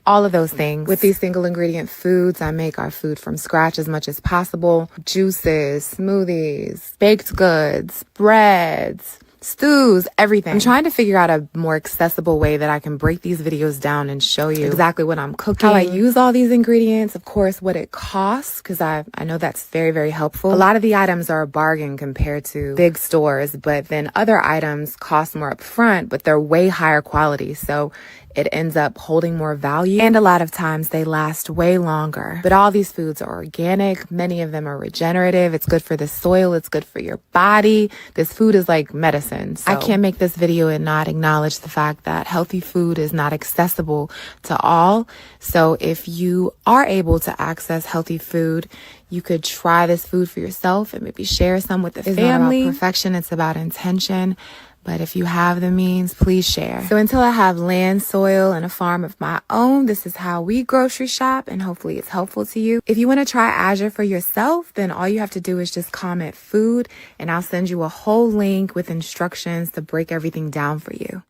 Speaker 2: All of those things. With these single ingredient foods, I make our food from scratch as much as possible. Juices, smoothies, baked goods, breads, stews, everything. I'm trying to figure out a more accessible way that I can break these videos down and show you exactly what I'm cooking, how I use all these ingredients, of course, what it costs, because I know that's very helpful. A lot of the items are a bargain compared to big stores, but then other items cost more up front, but they're way higher quality. So it ends up holding more value, and a lot of times they last way longer. But all these foods are organic. Many of them are regenerative. It's good for the soil. It's good for your body. This food is like medicine. So I can't make this video and not acknowledge the fact that healthy food is not accessible to all. So if you are able to access healthy food, you could try this food for yourself and maybe share some with the family. It's not about perfection. It's about intention. But if you have the means, please share. So until I have land, soil, and a farm of my own, this is how we grocery shop, and hopefully it's helpful to you. If you want to try Azure for yourself, then all you have to do is just comment food, and I'll send you a whole link with instructions to break everything down for you.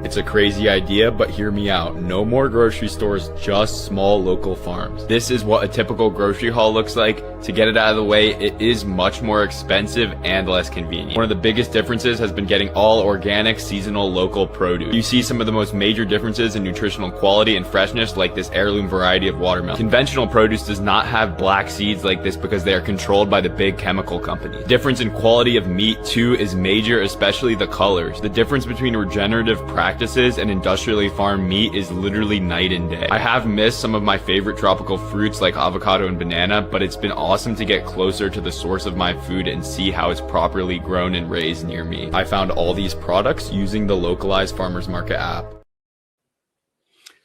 Speaker 11: It's a crazy idea, but hear me out. No more grocery stores, just small local farms. This is what a typical grocery haul looks like. To get it out of the way, it is much more expensive and less convenient. One of the biggest differences has been getting all organic, seasonal, local produce. You see some of the most major differences in nutritional quality and freshness, like this heirloom variety of watermelon. Conventional produce does not have black seeds like this because they are controlled by the big chemical companies. Difference in quality of meat too is major, especially the colors. The difference between regenerative practices and industrially farmed meat is literally night and day. I have missed some of my favorite tropical fruits like avocado and banana, but it's been awesome to get closer to the source of my food and see how it's properly grown and raised near me. I found all these products using the localized farmers market app.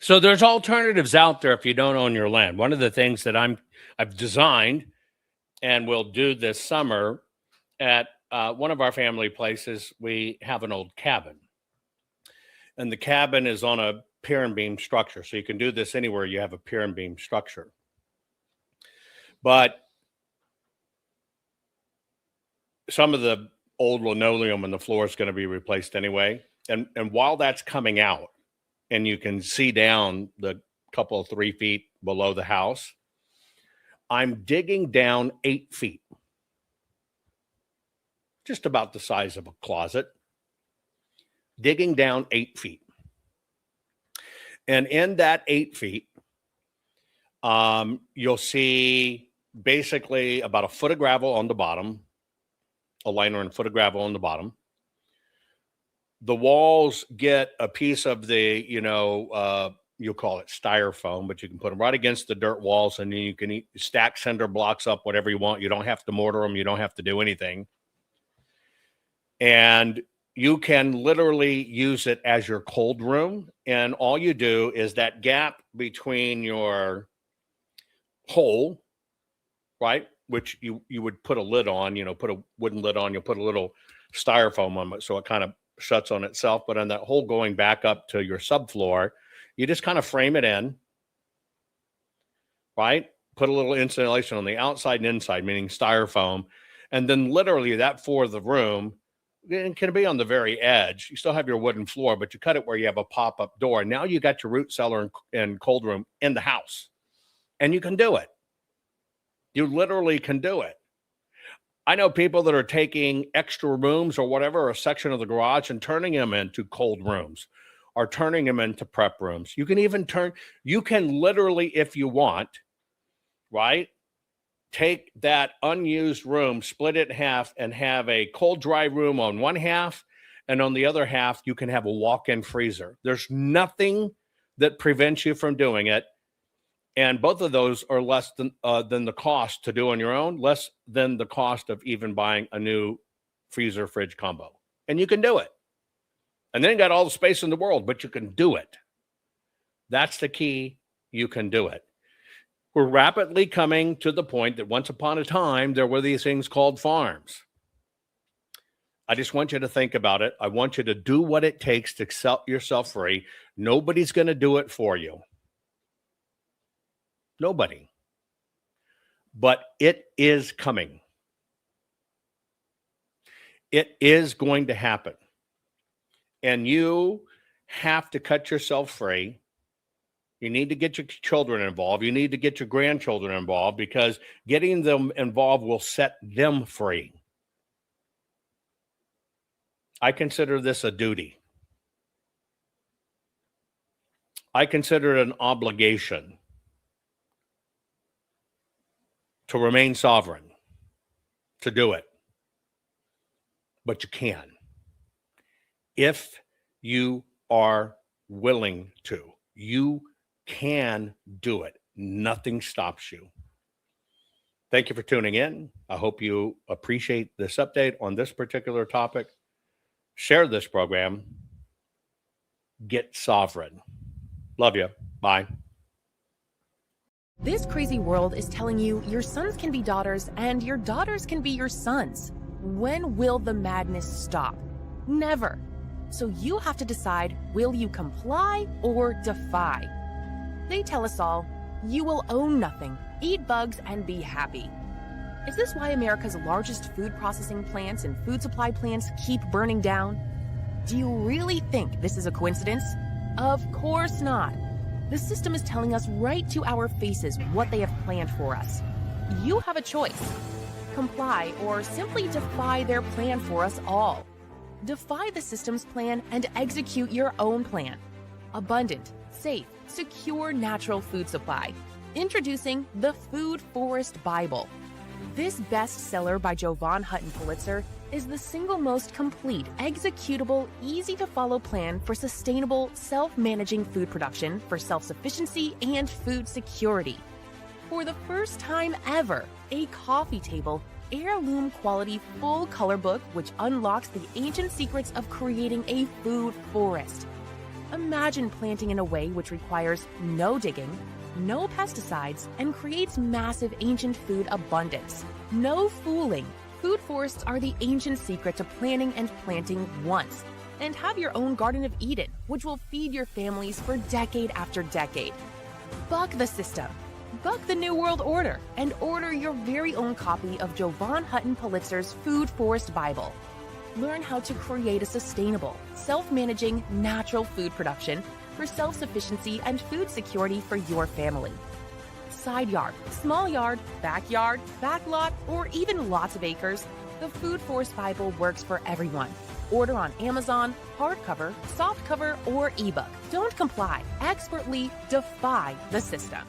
Speaker 3: So there's alternatives out there if you don't own your land. One of the things that I've designed and will do this summer at one of our family places, we have an old cabin. And the cabin is on a pier and beam structure. So you can do this anywhere you have a pier and beam structure. But some of the old linoleum on the floor is going to be replaced anyway. And while that's coming out, and you can see down the couple of 3 feet below the house, I'm digging down 8 feet. Just about the size of a closet. Digging down 8 feet. And in that 8 feet, you'll see basically about a foot of gravel on the bottom, a liner and a foot of gravel on the bottom. The walls get a piece of the, you'll call it styrofoam, but you can put them right against the dirt walls, and then you can stack cinder blocks up, whatever you want. You don't have to mortar them. You don't have to do anything. And you can literally use it as your cold room. And all you do is that gap between your hole, right, which you would put a lid on, put a wooden lid on, you'll put a little styrofoam on it so it kind of shuts on itself. But on that hole going back up to your subfloor, you just kind of frame it in, right? Put a little insulation on the outside and inside, meaning styrofoam. And then literally that for the room, it can be on the very edge. You still have your wooden floor, but you cut it where you have a pop-up door. Now you got your root cellar and cold room in the house. And you can do it. You literally can do it. I know people that are taking extra rooms or whatever, a section of the garage, and turning them into cold rooms or turning them into prep rooms. You can literally, if you want, right, take that unused room, split it in half, and have a cold, dry room on one half, and on the other half, you can have a walk-in freezer. There's nothing that prevents you from doing it. And both of those are less than the cost to do on your own, less than the cost of even buying a new freezer fridge combo. And you can do it. And then you got all the space in the world, but you can do it. That's the key. You can do it. We're rapidly coming to the point that once upon a time, there were these things called farms. I just want you to think about it. I want you to do what it takes to set yourself free. Nobody's going to do it for you. Nobody. But it is coming. It is going to happen. And you have to cut yourself free. You need to get your children involved. You need to get your grandchildren involved, because getting them involved will set them free. I consider this a duty. I consider it an obligation to remain sovereign, to do it. But you can. If you are willing to, you can do it. Nothing stops you. Thank you for tuning in. I hope you appreciate this update on this particular topic. Share this program. Get sovereign. Love you. Bye.
Speaker 4: This crazy world is telling you your sons can be daughters and your daughters can be your sons. When will the madness stop? Never. So you have to decide, will you comply or defy? They tell us all, you will own nothing, eat bugs, and be happy. Is this why America's largest food processing plants and food supply plants keep burning down? Do you really think this is a coincidence? Of course not. The system is telling us right to our faces what they have planned for us. You have a choice. Comply or simply defy their plan for us all. Defy the system's plan and execute your own plan. Abundant, safe, secure natural food supply. Introducing the Food Forest Bible. This bestseller by Jovan Hutton Pulitzer is the single most complete, executable, easy-to-follow plan for sustainable, self-managing food production for self-sufficiency and food security. For the first time ever, a coffee table, heirloom quality full color book which unlocks the ancient secrets of creating a food forest. Imagine planting in a way which requires no digging, no pesticides, and creates massive ancient food abundance. No fooling. Food forests are the ancient secret to planning and planting once. And have your own Garden of Eden, which will feed your families for decade after decade. Buck the system. Buck the New World Order and order your very own copy of Jovan Hutton Pulitzer's Food Forest Bible. Learn how to create a sustainable, self-managing, natural food production for self-sufficiency and food security for your family. Side yard, small yard, backyard, backlot, or even lots of acres, the Food Forest Bible works for everyone. Order on Amazon, hardcover, softcover, or ebook. Don't comply. Expertly defy the system.